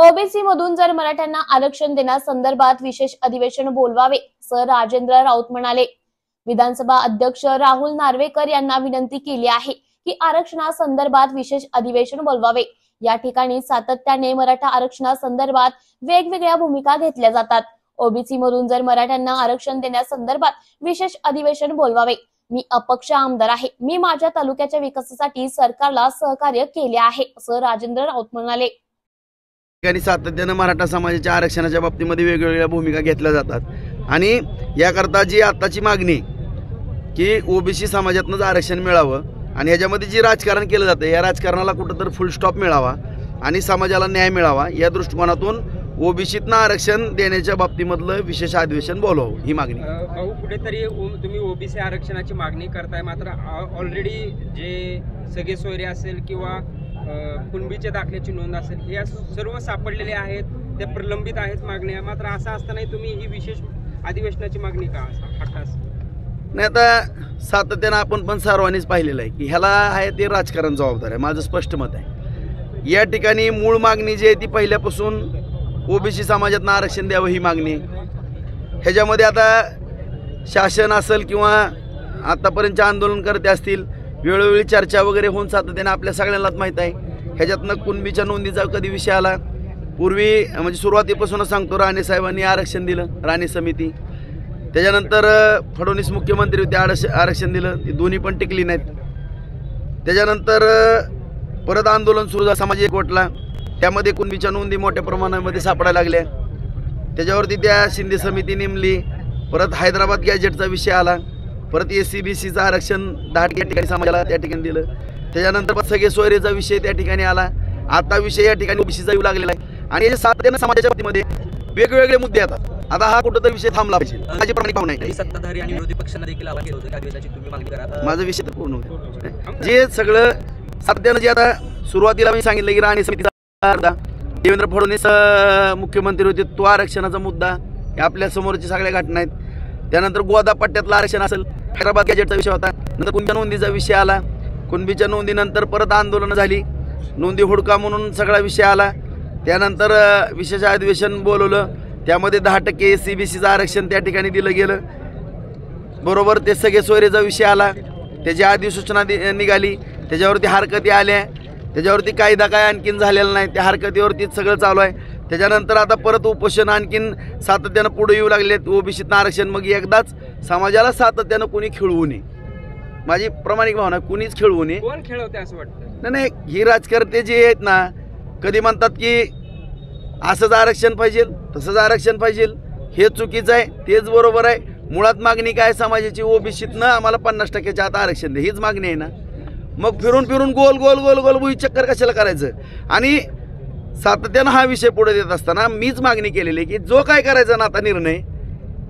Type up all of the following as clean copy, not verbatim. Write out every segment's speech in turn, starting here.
OBC मधून जर मराठ्यांना आरक्षण देण्यासंदर्भात विशेष अधिवेशन बोलवावे, सर राजेंद्र राऊत म्हणाले। विधानसभा अध्यक्ष राहुल नार्वेकर यांना विनंती केली आहे की आरक्षणासंदर्भात विशेष अधिवेशन बोलवावे। या ठिकाणी सातत्याने मराठा आरक्षणासंदर्भात वेगवेगळ्या भूमिका घेतल्या जातात। ओबीसी मधून जर मराठ्यांना आरक्षण देण्यासंदर्भात विशेष अधिवेशन बोलवावे। मी अपक्ष आमदार आहे, मी माझ्या तालुक्याच्या विकासासाठी सरकारला सहकार्य केले आहे, असं राजेंद्र राऊत म्हणाले। सातत्याने मराठा समाजाच्या आरक्षणाच्या बाबतीमध्ये वेगवेगळ्या भूमिका घेतल्या जातात आणि याकरता जी आताची मागणी की ओबीसी समाजातूनच आरक्षण मिळावं आणि याच्यामध्ये जी राजकारण केलं जातं या राजकारणाला कुठंतरी फुल स्टॉप मिळावा आणि समाजाला न्याय मिळावा या दृष्टिकोनातून ओबीसीतनं आरक्षण देण्याच्या बाबतीमधलं विशेष अधिवेशन बोलवावं ही मागणी। कुठेतरी तुम्ही ओबीसी आरक्षणाची मागणी करताय, मात्र ऑलरेडी जे सगळे सोयरे असेल किंवा कुणबीच्या दाखल्याची नोंद असेल हे सर्व सापडलेले आहेत, ते प्रलंबित आहेत मागण्या, मात्र असं असताना तुम्ही ही विशेष अधिवेशनाची मागणी का हट्टास? नाही, आता सातत्यानं आपण पण सर्वांनीच पाहिलेलं आहे की ह्याला आहे ते राजकारण जबाबदार आहे। माझं स्पष्ट मत आहे या ठिकाणी मूळ मागणी जी आहे ती पहिल्यापासून ओबीसी समाजातनं आरक्षण द्यावं ही मागणी। ह्याच्यामध्ये आता शासन असेल किंवा आतापर्यंतचे आंदोलनकर्ते असतील वेळोवेळी चर्चा वगैरे होऊन सातत्याने आपल्या सगळ्यांनाच माहीत आहे। ह्याच्यातनं कुणबीच्या नोंदीचा कधी विषय आला, पूर्वी म्हणजे सुरुवातीपासूनच सांगतो राणे साहेबांनी आरक्षण दिलं, राणे समिती, त्याच्यानंतर फडणवीस मुख्यमंत्री होते आरक्षण दिलं, ती दोन्ही पण टिकली नाहीत। त्याच्यानंतर परत आंदोलन सुरू झालं, समाज एकवटला, त्यामध्ये कुणबीच्या नोंदी मोठ्या प्रमाणामध्ये सापडायला लागल्या, त्याच्यावरती त्या शिंदे समिती नेमली, परत हैदराबाद गॅजेटचा विषय आला, परत एससीबीसीचं आरक्षण 10% या ठिकाणी समाजाला त्या ठिकाणी दिलं, त्याच्यानंतर सगळे सोयरेचा विषय त्या ठिकाणी आला, आता विषय या ठिकाणी ओबीसीचा येऊ लागलेला आहे आणि याच्या सातत्यानं समाजाच्या बाबतीमध्ये वेगवेगळे मुद्दे येतात। आता हा कुठंतरी विषय थांबला पाहिजे, माझी प्रामाणिक भावना आहे। सत्ताधारी आणि विरोधी पक्षांना देखील आवाहन केलं होतं की अधिवेशनाची तुम्ही मागणी करा। माझा विषय तर पूर्ण होतो जे सगळं सातत्यानं जे आता सुरुवातीला मी सांगितलं की राणे समितीचा देवेंद्र फडणवीस मुख्यमंत्री होते तो आरक्षणाचा मुद्दा हे आपल्या समोरची सगळ्या घटना आहेत। त्यानंतर गोदा पट्ट्यातलं आरक्षण असेल, हैदराबाद गॅजेटचा विषय होता, नंतर कुणबीच्या नोंदीचा विषय आला, कुणबीच्या नोंदीनंतर परत आंदोलनं झाली, नोंदी हुडका म्हणून सगळा विषय आला, त्यानंतर विशेष अधिवेशन बोलवलं, त्यामध्ये 10% एससीबीसीचं आरक्षण त्या ठिकाणी दिलं गेलं, बरोबर ते सगळे सोयरेचा विषय आला, त्याची अधिसूचना निघाली, त्याच्यावरती हरकती आल्या, त्याच्यावरती कायदा काय आणखीन झालेला नाही, त्या हरकतीवरतीच सगळं चालू आहे। त्याच्यानंतर आता परत उपोषण आणखीन सातत्यानं पुढे येऊ लागलेत ओबीसीतनं आरक्षण। मग एकदाच समाजाला सातत्यानं कोणी खेळवू नये, माझी प्रामाणिक भावना, कुणीच खेळवू नये। कोण खेळवते असं वाटतं? नाही, ही राजकारते जे आहेत ना कधी म्हणतात की असंच आरक्षण पाहिजे तसंच आरक्षण पाहिजे, हे चुकीचं आहे, तेच बरोबर आहे। मुळात मागणी काय समाजाची, ओबीसीतनं आम्हाला 50%च्या आत आरक्षण दे, हीच मागणी आहे ना। मग फिरून फिरून गोल गोल गोल गोल बुई चक्कर कशाला करायचं? आणि सातत्यानं हा विषय पुढे देत असताना मीच मागणी केलेली की जो काय करायचा ना आता निर्णय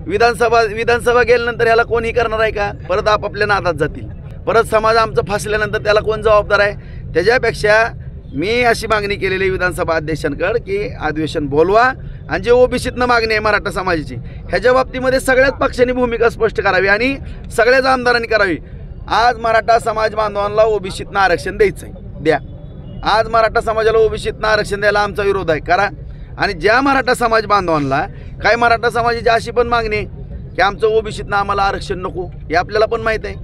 विधानसभा गेल्यानंतर ह्याला कोणी करणार आहे का? परत आपापल्या नादात जातील, परत समाज आमचं फासल्यानंतर त्याला कोण जबाबदार आहे? त्याच्यापेक्षा मी अशी मागणी केलेली विधानसभा अध्यक्षांकडे की अधिवेशन बोलवा आणि जे ओबीसीतनं मागणी आहे मराठा समाजाची ह्याच्या बाबतीमध्ये सगळ्याच पक्षांनी भूमिका स्पष्ट करावी आणि सगळ्याच आमदारांनी करावी। आज मराठा समाज बांधवांना ओबीसीतनं आरक्षण द्यायचं आहे, द्या। आज मराठा समाजाला ओबीसीतनं आरक्षण द्यायला आमचा विरोध आहे, करा। आणि ज्या मराठा समाज बांधवांना काय मराठा समाजाची अशी पण मागणी आहे की आमचं ओबीसीतनं आम्हाला आरक्षण नको, हे आपल्याला पण माहीत आहे,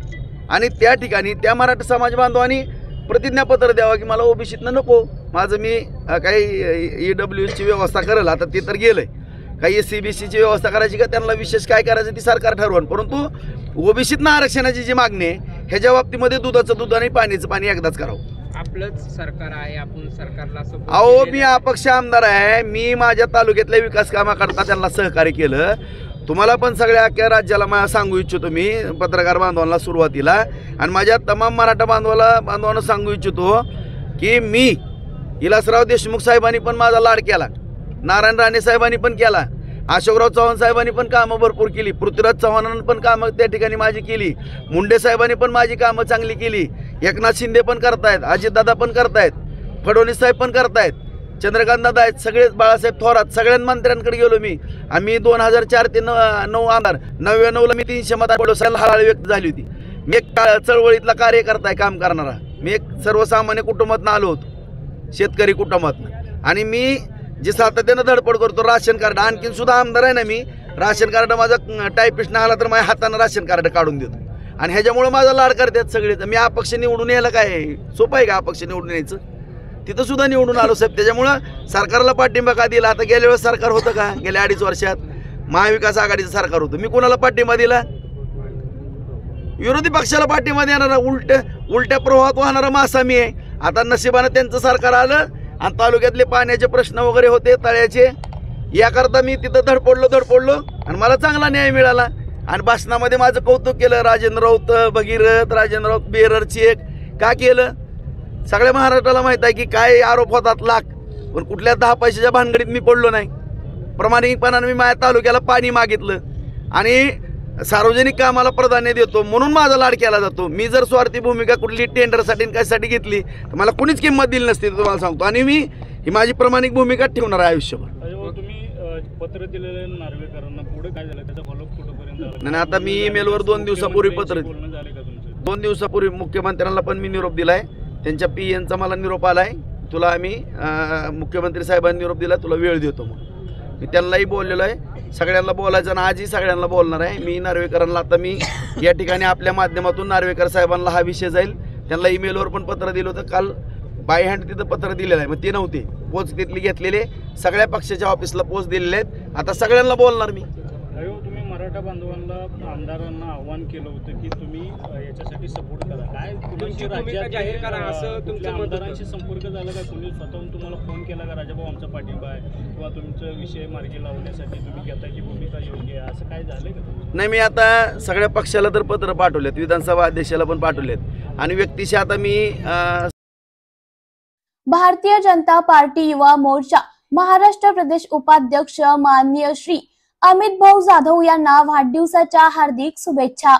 आणि त्या ठिकाणी त्या मराठा समाज बांधवांनी प्रतिज्ञापत्र द्यावं की मला ओबीसीतनं नको, माझं मी काही EWSची व्यवस्था करेल, आता ते तर गेलं आहे, काही SCBCची व्यवस्था करायची का त्यांना विशेष काय करायचं ती सरकार ठरवण, परंतु ओबीसीतनं आरक्षणाची जी मागणी आहे ह्याच्या बाबतीमध्ये दुधाचं दूध आणि पाणीचं पाणी एकदाच करावं। आपलंच सरकार आहे, आपण सरकारला अहो मी अपक्ष आमदार आहे, मी माझ्या तालुक्यातल्या विकास कामाकरता त्यांना सहकार्य केलं। तुम्हाला पण सगळ्या अख्ख्या राज्याला सांगू इच्छितो मी, पत्रकार बांधवांना सुरुवातीला आणि माझ्या तमाम मराठा बांधवांना सांगू इच्छितो की मी विलासराव देशमुख साहेबांनी पण माझा लाड केला, नारायण राणे साहेबांनी पण केला, अशोकराव चव्हाण साहेबांनी पण कामं भरपूर केली, पृथ्वीराज चव्हाणांनी पण कामं त्या ठिकाणी माझी केली, मुंडे साहेबांनी पण माझी कामं चांगली केली, एकनाथ शिंदे पण करतायत, अजितदादा पण करतायत, फडणवीस साहेब पण करतायत, चंद्रकांत दादा आहेत, सगळेच बाळासाहेब थोरात, सगळ्या मंत्र्यांकडे गेलो मी। आम्ही 2004 ते 9 आमदार, 99ला मी 300 मतांनी पडलो, हळहळ व्यक्त झाली होती। मी एक चळवळीतला कार्यकर्ता आहे, काम करणारा, मी एक सर्वसामान्य कुटुंबातून आलो होतो, शेतकरी कुटुंबातून, आणि मी जे सातत्यानं धडपड करतो. राशन कार्ड आणखीन सुद्धा आमदार आहे ना मी, राशन कार्ड माझं टायपिस्ट नाही आला तर माझ्या हातानं राशन कार्ड काढून देतो. आणि ह्याच्यामुळे माझा लाड करतात सगळे. तर मी अपक्ष निवडून यायला काय सोपं आहे का अपक्ष निवडून यायचं? तिथं सुद्धा निवडून आलो साहेब. त्याच्यामुळं सरकारला पाठिंबा का दिला? आता गेल्या वेळेस सरकार होतं का? गेल्या 2.5 वर्षात महाविकास आघाडीचं सरकार होतं. मी कोणाला पाठिंबा दिला? विरोधी पक्षाला पाठिंबा देणारा, उलट्या प्रवाहात वाहणारा मासा मी आहे. आता नशिबानं त्यांचं सरकार आलं आणि तालुक्यातले पाण्याचे प्रश्न वगैरे होते तळ्याचे, याकरता मी तिथं धडपडलो आणि मला चांगला न्याय मिळाला. आणि भाषणामध्ये माझं कौतुक केलं. राजेंद्र राऊत भगीरथ, राजेंद्र राऊत बेररची एक का केलं? सगळ्या महाराष्ट्राला माहीत आहे की काय आरोप होतात लाख, पण कुठल्या 10 पैशाच्या भानगडीत मी पडलो नाही. प्रामाणिकपणाने मी माझ्या तालुक्याला पाणी मागितलं आणि सार्वजनिक कामाला प्राधान्य देतो म्हणून माझा लाड केला जातो. मी जर स्वार्थी भूमिका कुठली टेंडरसाठी कशासाठी घेतली तर मला कुणीच किंमत दिली नसती, तुम्हाला सांगतो. आणि मी ही माझी प्रामाणिक भूमिका ठेवणार आहे आयुष्यभर. तुम्ही पत्र दिलेलं नार्वेकरांना, पुढे काय झालं त्याचा फॉलोअप कुठपर्यंत? नाही, आता मी ईमेलवर 2 दिवसापूर्वी पत्र 2 दिवसापूर्वी मुख्यमंत्र्यांना पण मी निरोप दिलाय. त्यांच्या PNचा मला निरोप आलाय, तुला आम्ही मुख्यमंत्री साहेबांनी निरोप दिला, तुला वेळ देतो म्हणून. मी त्यांनाही बोललेलो आहे. सगळ्यांना बोलायचं आणि आजही सगळ्यांना बोलणार आहे. मी नार्वेकरांना आता मी या ठिकाणी आपल्या माध्यमातून नार्वेकर साहेबांना हा विषय जाईल. त्यांना ईमेलवर पण पत्र दिलं होतं. काल बाय हँड तिथं पत्र दिलेलं आहे, मग ते नव्हते पोच तिथली घेतलेले, सगळ्या पक्षाच्या ऑफिसला पोच दिलेले आहेत. आता सगळ्यांना बोलणार मी. तुम्ही मराठा बांधवांना, आमदारांना आव्हान केलं होतं की तुम्ही याच्यासाठी सपोर्ट करा. काय तुमची भूमिका जाहीर करा असं तुमच्या आमदारांशी संपर्क झाला का? तुम्ही स्वतःहून तुम्हाला फोन केला का राजाभाऊ आमचा पाठिंबा आहे किंवा तुमचा विषय मार्गी लावण्यासाठी तुम्ही घेताची भूमिका योग्य आहे, असं काय झालं का? नाही, मी आता सगळ्या पक्षाला तर पत्र पाठवलेत, विधानसभा अध्यक्षाला पण पाठवलेत आणि व्यक्तिशः आता मी भारतीय जनता पार्टी युवा मोर्चा महाराष्ट्र प्रदेश उपाध्यक्ष माननीय श्री अमित भाऊ जाधव यांना वाढदिवसाच्या हार्दिक शुभेच्छा.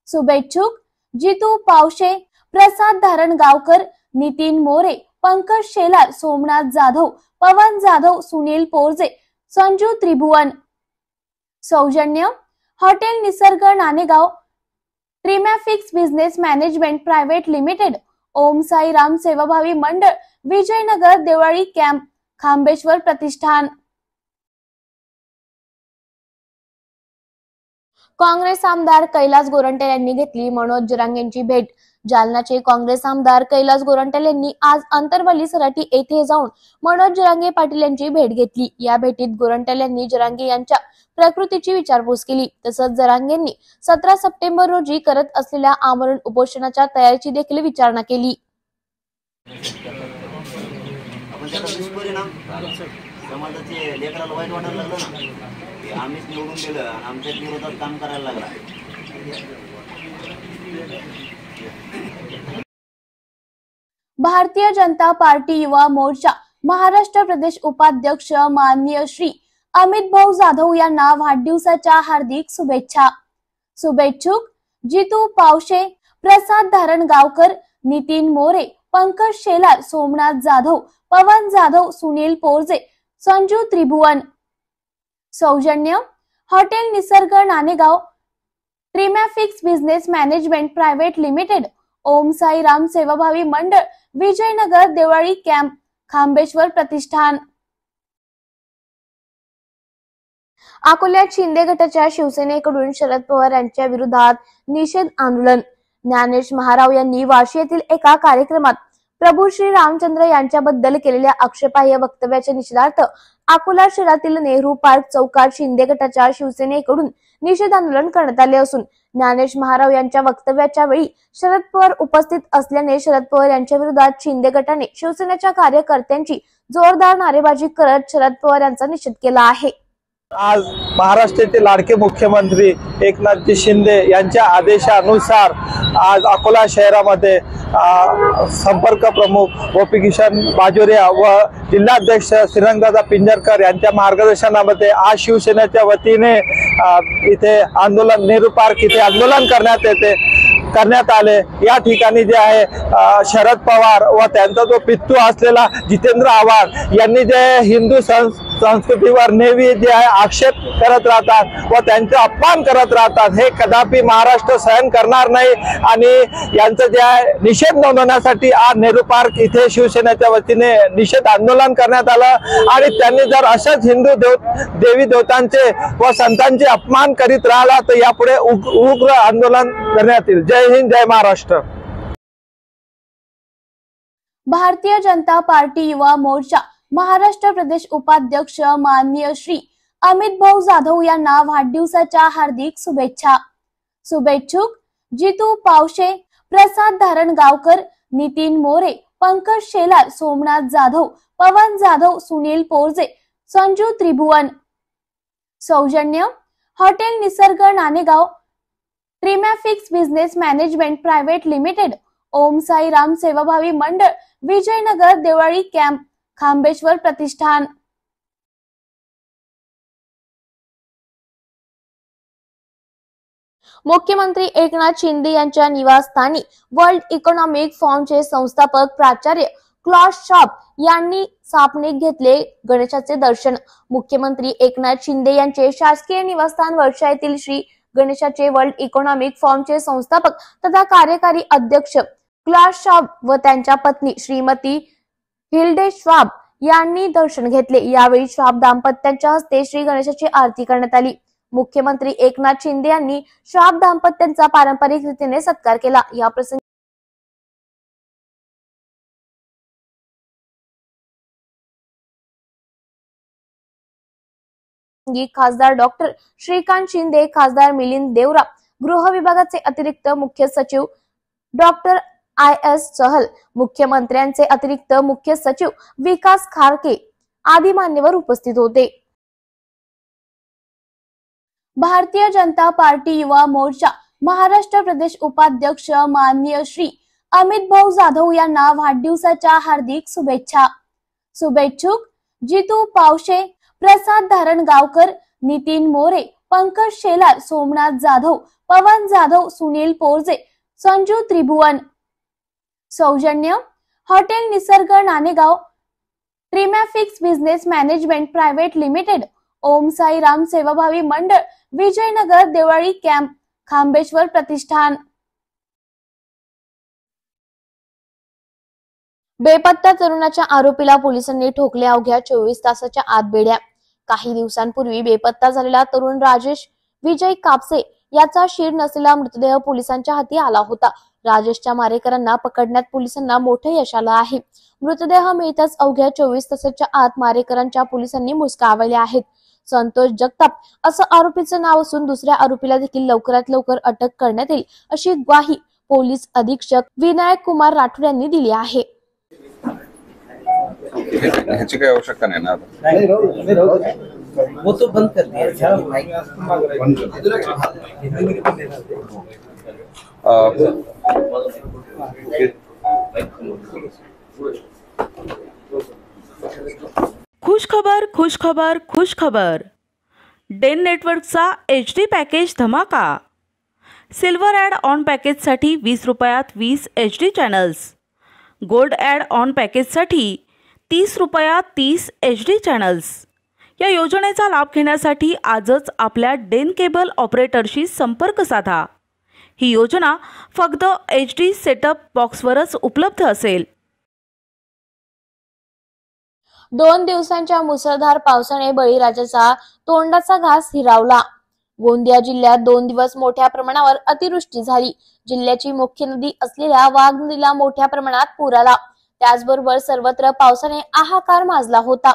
शुभेच्छुक जितू पावशे, प्रसाद धारणगावकर, नितीन मोरे, पंकज शेलार, सोमनाथ जाधव, पवन जाधव, सुनील पोरजे, संजू त्रिभुवन. सौजन्य हॉटेल निसर्ग Nanegaon, ट्रिमॅफिक्स business management private limited, ओम साई राम सेवाभावी मंडळ, विजयनगर देवळी कॅम्प, खांबेश्वर प्रतिष्ठान. काँग्रेस आमदार कैलास गोरंट्याल यांनी घेतली मनोज जरांगेंची भेट. जालनाचे काँग्रेस आमदार कैलास गोरंट्याल यांनी आज अंतरवली सराटी येथे जाऊन मनोज जरांगे पाटील यांची भेट घेतली. या भेटीत गोरंट्याल यांनी जरांगे यांच्या प्रकृतीची विचारपूस केली. तसंच जरांगेंनी 17 सप्टेंबर रोजी करत असलेल्या आमरण उपोषणाच्या तयारीची देखील विचारणा केली. समाजाचे लेकराला वाईट वाटायला लागलं ना, आम्हीच निवडून दिलं आणि आमच्या विरोधात काम करायला लागला. भारतीय जनता पार्टी युवा मोर्चा महाराष्ट्र प्रदेश उपाध्यक्ष माननीय श्री अमित भाऊ जाधव यांना वाढदिवसाच्या हार्दिक शुभेच्छा. शुभेच्छुक जितू पावशे, प्रसाद धारणगावकर, नितीन मोरे, पंकज शेलार, सोमनाथ जाधव, पवन जाधव, सुनील पोरजे, संजू त्रिभुवन. सौजन्य हॉटेल निसर्ग Nanegaon, ट्रिमॅफिक्स business management private limited, ओम साई राम सेवाभावी मंडळ, विजयनगर देवळी कॅम्प, खांबेश्वर प्रतिष्ठान. अकोल्यात शिंदे गटाच्या शिवसेनेकडून शरद पवार यांच्या विरोधात निषेध आंदोलन. ज्ञानेश महाराव यांनी वाशी येथील एका कार्यक्रमात प्रभू श्री रामचंद्र यांच्याबद्दल केलेल्या आक्षेपार्ह वक्तव्याच्या निषेधार्थ अकोला शहरातील नेहरू पार्क चौकात शिंदे गटाच्या शिवसेनेकडून निषेध आंदोलन करण्यात आले असून ज्ञानेश महाराव यांच्या वक्तव्याच्या वेळी शरद पवार उपस्थित असल्याने शरद पवार यांच्या विरोधात शिंदे गटाने शिवसेनेच्या कार्यकर्त्यांची जोरदार नारेबाजी करत शरद पवार यांचा निषेध केला आहे. आज महाराष्ट्राचे लाडके मुख्यमंत्री एकनाथजी शिंदे यांच्या आदेशानुसार आज अकोला शहरामध्ये संपर्क प्रमुख गोपीकिशन बाजोरिया व जिल्हाध्यक्ष श्रीरंगदादा पिंजरकर यांच्या मार्गदर्शनामध्ये आज शिवसेनेच्या वतीने इथे आंदोलन नेहरू पार्क इथे आंदोलन करण्यात आले. या ठिकाणी जे आहे शरद पवार व त्यांचा जो पितू असलेला जितेंद्र आव्हाड यांनी जे हिंदू संस्कृतीवर नेहमी जे आहे आक्षेप करत राहतात व त्यांचा अपमान करत राहतात, हे कदापि महाराष्ट्र सहन करणार नाही। आणि यांचं जे आहे निषेध नोंदवण्यासाठी आज नेहरू पार्क इथे शिवसेनेच्या वतीने निषेध आंदोलन करण्यात आलं। आणि त्यांनी जर अशाच हिंदू देवी देवतांचे व संतांचे अपमान करीत राहिला तर यापुढे उग्र आंदोलन करण्यात येईल। जय हिंद, जय महाराष्ट्र। भारतीय जनता पार्टी युवा मोर्चा महाराष्ट्र प्रदेश उपाध्यक्ष माननीय श्री अमित भाऊ जाधव यांना वाढदिवसाच्या हार्दिक शुभेच्छा। शुभेच्छुक जितू पावशे, प्रसाद धारणगावकर, नितीन मोरे, पंकज शेलार, सोमनाथ जाधव, पवन जाधव, सुनील पोरजे, संजू त्रिभुवन। सौजन्य हॉटेल निसर्ग Nanegaon, ट्रिमॅफिक्स business management private limited, ओम साई राम सेवाभावी मंडळ, विजयनगर देवळी कॅम्प, खांबेश्वर प्रतिष्ठान। मुख्यमंत्री एकनाथ शिंदे यांच्या निवासस्थानी वर्ल्ड इकॉनॉमिक फोरमचे संस्थापक प्राचार्य क्लॉस शॉप यांनी स्थापनेत घेतले गणेशाचे दर्शन। मुख्यमंत्री एकनाथ शिंदे यांचे शासकीय निवासस्थान वर्षा येथील श्री गणेशाचे वर्ल्ड इकॉनॉमिक फोरमचे संस्थापक तथा कार्यकारी अध्यक्ष क्लॉस शॉप व त्यांच्या पत्नी श्रीमती हिल्डे श्वाब यांनी दर्शन घेतले। यावेळी श्वाब दाम्पत्यांच्या हस्ते श्री गणेशाची आरती करण्यात आली। मुख्यमंत्री एकनाथ शिंदे यांनी श्वाब दाम्पत्यांचा पारंपरिक रीतीने सत्कार केला। या प्रसंगी खासदार डॉक्टर श्रीकांत शिंदे, खासदार मिलिंद देवरा, गृह विभागाचे अतिरिक्त मुख्य सचिव डॉक्टर IS चहल, मुख्यमंत्र्यांचे अतिरिक्त मुख्य सचिव विकास खारके आदी मान्यवर उपस्थित होते। भारतीय जनता पार्टी युवा मोर्चा महाराष्ट्र प्रदेश उपाध्यक्ष माननीय श्री अमित भाऊ जाधव यांना वाढदिवसाच्या हार्दिक शुभेच्छा। शुभेच्छुक जितू पावशे, प्रसाद धारणगावकर, नितीन मोरे, पंकज शेलार, सोमनाथ जाधव, पवन जाधव, सुनील पोरजे, संजू त्रिभुवन। सौजन्य हॉटेल निसर्ग Nanegaon, ट्रिमॅफिक्स business management private limited, ओम साई राम सेवाभावी मंडळ, विजयनगर देवळी कॅम्प, खांबेश्वर प्रतिष्ठान। बेपत्ता तरुणाच्या आरोपीला पोलिसांनी ठोकले अवघ्या 24 तासाच्या आत बेड्या। काही दिवसांपूर्वी बेपत्ता झालेला तरुण राजेश विजय कापसे याचा शीर नसलेला मृतदेह पोलिसांच्या हाती आला होता। राजेशच्या मारेकरांना पकडण्यात पोलिसांना मोठे यश आलं आहे। मृतदेह मिळताच अवघ्या 24 तासाच्या आत मारेकरांच्या पोलिसांनी मुस्कावले आहेत। संतोष जगताप असं आरोपीचं नाव असून दुसऱ्या आरोपीला देखील लवकरात लवकर अटक करण्यात येईल अशी ग्वाही पोलीस अधीक्षक विनायक कुमार राठोड यांनी दिली आहे। ह्याची काही आवश्यकता नाही ना वो तो बंद कर दिया। खुश खबर खुश खबर खुश खबर। डेन नेटवर्कचा HD पॅकेज धमाका। सिल्वर ॲड ऑन पॅकेजसाठी 20 रुपयात 20 HD channels, gold add on पॅकेजसाठी 30 रुपयात 30 HD चॅनल्स। या योजनेचा लाभ घेण्यासाठी आजच आपल्या डेन केबल ऑपरेटरशी संपर्क साधा। ही योजना फक्त HD सेटअप बॉक्सवरच उपलब्ध असेल। 2 दिवसांच्या मुसळधार पावसाने बळीराजाचा तोंडाचा घास हिरावला। गोंदिया जिल्ह्यात 2 दिवस मोठ्या प्रमाणावर अतिवृष्टी झाली। जिल्ह्याची मुख्य नदी असलेल्या वाघ नदीला मोठ्या प्रमाणात पूर आला। त्याचबरोबर सर्वत्र पावसाने हाहाकार माजला होता।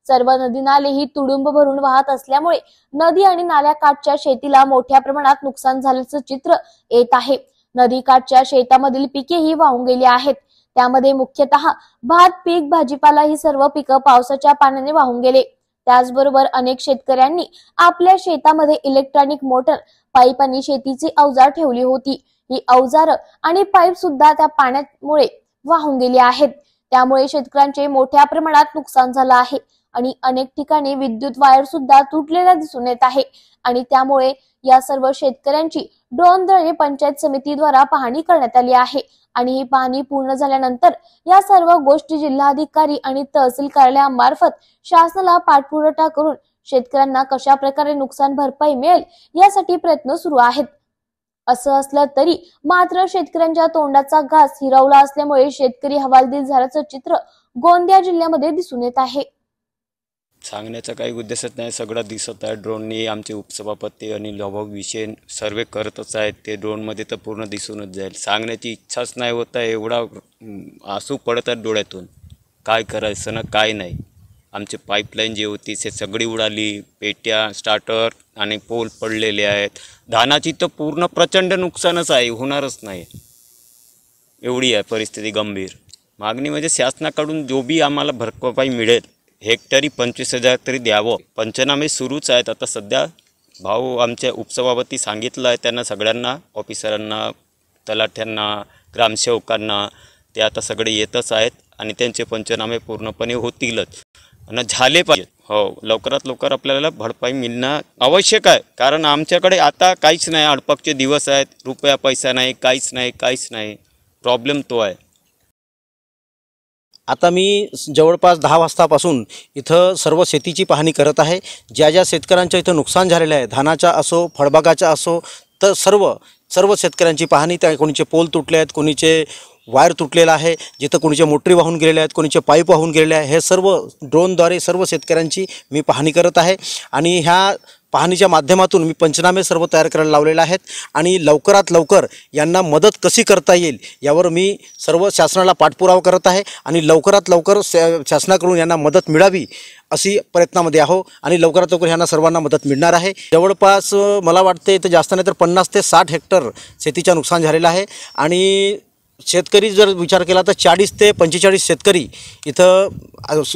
सर्व नदी नालेही तुडुंब भरून वाहत असल्यामुळे नदी आणि नाल्याकाठच्या शेतीला मोठ्या प्रमाणात नुकसान झाल्याचं चित्र येत आहे। नदीकाठच्या शेतामधील पिकेही वाहून गेली आहेत। त्यामध्ये मुख्यतः भात पीक, भाजीपाला ही सर्व पिकं पावसाच्या पाण्याने वाहून गेले। त्याचबरोबर अनेक शेतकऱ्यांनी आपल्या शेतामध्ये इलेक्ट्रॉनिक मोटर, पाईप आणि शेतीची अवजार ठेवली होती। ही अवजार आणि पाईप सुद्धा त्या पाण्यामुळे वाहून गेली आहेत। त्यामुळे शेतकऱ्यांचे मोठ्या प्रमाणात नुकसान झालं आहे आणि अनेक ठिकाणी विद्युत वायर सुद्धा तुटलेल्या दिसून येत आहे आणि त्यामुळे या सर्व शेतकऱ्यांची ड्रोन द्वारे पंचायत समितीद्वारा पाहणी करण्यात आली आहे आणि ही पाहणी पूर्ण झाल्यानंतर या सर्व गोष्टी जिल्हाधिकारी आणि तहसील कार्यालयामार्फत शासनाला पाठपुरावा करून शेतकऱ्यांना कशा प्रकारे नुकसान भरपाई मिळेल यासाठी प्रयत्न सुरू आहेत. असं असलं तरी मात्र शेतकऱ्यांच्या तोंडाचा घास हिरावला असल्यामुळे शेतकरी हवालदिल झाल्याचं चित्र गोंदिया जिल्ह्यामध्ये दिसून येत आहे. सांगण्याचा काही उद्देशच नाही, सगळं दिसत आहे. ड्रोननी आमचे उपसभापती अनिल भाऊ विषय सर्वे करतच आहेत. ते ड्रोनमध्ये तर पूर्ण दिसूनच जाईल. सांगण्याची इच्छाच नाही होत आहे. एवढा आसू पडत आहेत डोळ्यातून. काय करायचं ना काय नाही. आमचे पाईपलाईन जी होती ते सगळी उडाली. पेट्या स्टार्टर आणि पोल पडलेले आहेत. धानाची तर पूर्ण प्रचंड नुकसानच आहे, होणारच नाही. एवढी आहे परिस्थिती गंभीर. मागणी म्हणजे शासनाकडून जो बी आम्हाला भरपाई मिळेल, हेक्टरी 25,000 तरी द्यावं. पंचनामे सुरूच आहेत आता सध्या. भाऊ आमच्या उपसभापती सांगितलं आहे त्यांना सगळ्यांना, ऑफिसरांना, तलाठ्यांना, ग्रामसेवकांना, ते आता सगळे येतच आहेत आणि त्यांचे पंचनामे पूर्णपणे होतीलच आणि झाले पाहिजे. हो, लवकरात लवकर आपल्याला भरपाई मिळणं आवश्यक आहे. कारण आमच्याकडे आता काहीच नाही. अडपकचे दिवस आहेत. रुपया पैसा नाही, काहीच नाही. प्रॉब्लेम तो आहे. आता मी जवळपास 10 वाजतापासून इथं सर्व शेतीची पाहणी करत आहे. ज्या ज्या शेतकऱ्यांच्या इथं नुकसान झालेलं आहे, धानाचा असो, फळबागाचा असो, तर सर्व शेतकऱ्यांची पाहणी. त्या कोणीचे पोल तुटले आहेत, कोणीचे वायर तुटलेला आहे, जिथं कोणीचे मोटरी वाहून गेलेले आहेत, कोणीचे पाईप वाहून गेलेले आहे. हे सर्व ड्रोनद्वारे सर्व शेतकऱ्यांची मी पाहणी करत आहे आणि ह्या पाहणीच्या माध्यमातून मी पंचनामे सर्व तयार करायला लावलेले आहेत आणि लवकरात लवकर यांना मदत कशी करता येईल यावर मी सर्व शासनाला पाठपुरावा करत आहे आणि लवकरात लवकर शासनाकडून यांना मदत मिळावी अशी प्रयत्नामध्ये आहो आणि लवकरात लवकर यांना सर्वांना मदत मिळणार आहे. जवळपास मला वाटते तर जास्त नाही तर 50 ते 60 हेक्टर शेतीचं नुकसान झालेलं आहे आणि शेतकरी जर विचार केला तर 40 ते 45 शेतकरी इथं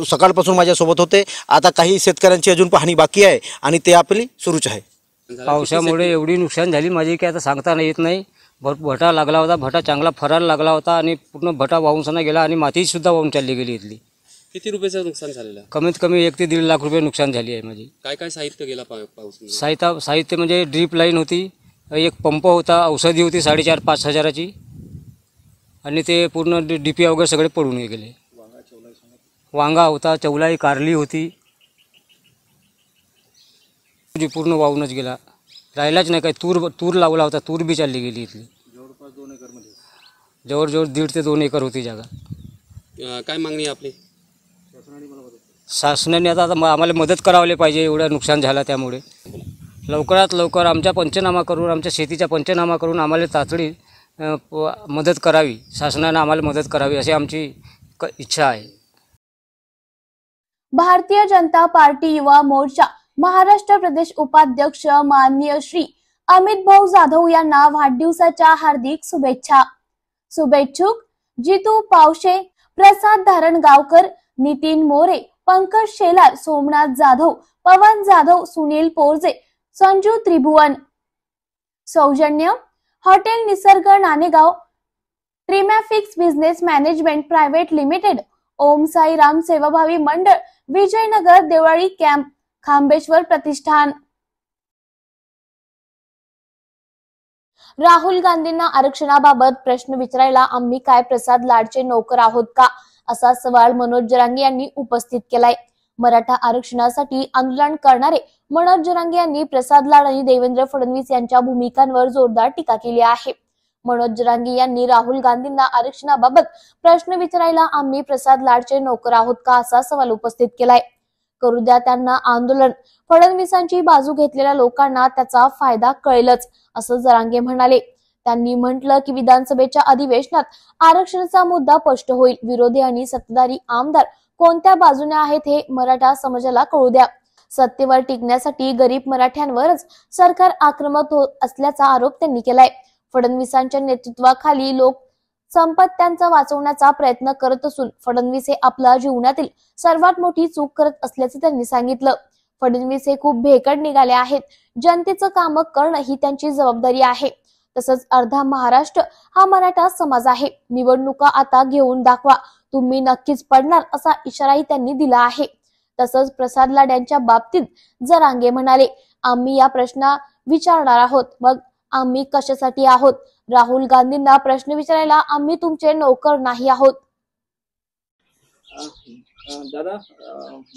सकाळपासून माझ्यासोबत होते. आता काही शेतकऱ्यांची अजून पाहणी बाकी आहे आणि ते आपली सुरूच आहे. पावसामुळे एवढी नुकसान झाली माझी की आता सांगता येत नाही. भटा लागला होता, भटा चांगला फरायला लागला होता आणि पूर्ण भटा वाहून गेला आणि मातीसुद्धा वाहून चालली गेली इथली. किती रुपयाचं नुकसान झालेलं आहे? कमीत कमी 1 ते 1.5 लाख रुपये नुकसान झाली आहे माझी. काय साहित्य गेला पाऊस? साहित्य म्हणजे ड्रीप लाईन होती, एक पंप होता, औषधी होती 4,500-5 हजाराची आणि ते पूर्ण DP वगैरे सगळे पडून गेले. वांगा होता, चौलाई, कारली होती, पूर्ण वाहूनच गेला. राहिलाच नाही. काय तूर लावला होता, तूर बी चालली गेली इथली. जवळपास 2 एकरमध्ये जवळजवळ 1.5 ते 2 एकर होती जागा. काय मागणी आपली? शासनाने आता आम्हाला मदत करावली पाहिजे. एवढं नुकसान झालं त्यामुळे लवकरात लवकर आमचा पंचनामा करून, आमच्या शेतीचा पंचनामा करून आम्हाला तातडी मदत करावी. शासनाने आम्हाला मदत करावी अशी आमची इच्छा आहे. भारतीय जनता पार्टी युवा मोर्चा महाराष्ट्र प्रदेश उपाध्यक्ष माननीय श्री अमित भाऊ जाधव यांना वाढदिवसाच्या हार्दिक शुभेच्छा. शुभेच्छुक जितू पावशे, प्रसाद धारणगावकर, नितीन मोरे, पंकज शेलार, सोमनाथ जाधव, पवन जाधव, सुनील पोरजे, संजू त्रिभुवन. सौजन्य हॉटेल निसर्ग Nanegaon, ट्रिमॅफिक्स business management private limited, Om Sairam सेवाभावी मंडळ, विजयनगर देवळी कॅम्प, खांबेश्वर प्रतिष्ठान. राहुल गांधींना आरक्षणाबाबत प्रश्न विचारायला आम्ही काय प्रसाद लाडचे नोकर आहोत का, असा सवाल मनोज जरांगे यांनी उपस्थित केलाय. मराठा आरक्षणासाठी आंदोलन करणारे मनोज जरांगे यांनी प्रसाद लाड आणि देवेंद्र फडणवीस यांच्या भूमिकांवर जोरदार टीका केली आहे. मनोज जरांगे यांनी राहुल गांधींना आरक्षणाबाबत प्रश्न विचारायला आम्ही प्रसाद लाडचे नोकर आहोत का, असा सवाल उपस्थित केलाय. करू द्या त्यांना आंदोलन. फडणवीसांची बाजू घेतलेल्या लोकांना त्याचा फायदा कळेलच, असं जरांगे म्हणाले. त्यांनी म्हटलं की विधानसभेच्या अधिवेशनात आरक्षणाचा मुद्दा स्पष्ट होईल. विरोधी आणि सत्ताधारी आमदार कोणत्या बाजूने आहेत हे मराठा समाजाला कळू द्या. सत्तेवर टिकण्यासाठी गरीब मराठ्यांवरच सरकार आक्रमक होत असल्याचा आरोप त्यांनी केलाय. फडणवीसांच्या नेतृत्वाखाली लोक संपत्त्यांचा वाचवण्याचा प्रयत्न करत असून फडणवीस हे आपल्या जीवनातील सर्वात मोठी चूक करत असल्याचे त्यांनी सांगितलं. फडणवीस हे खूप भेकड निघाले आहेत. जनतेचं काम करणं ही त्यांची जबाबदारी आहे. तसंच अर्धा महाराष्ट्र हा मराठा समाज आहे. निवडणुका आता घेऊन दाखवा, तुम्ही नक्कीच पडणार, असा इशाराही त्यांनी दिला आहे. तसंच प्रसाद लाड यांच्या बाबतीत जरांगे म्हणाले, आम्ही या प्रश्न विचारणार आहोत, मग आम्ही कशासाठी आहोत? राहुल गांधींना प्रश्न विचारायला आम्ही तुमचे नोकर नाही आहोत. दादा,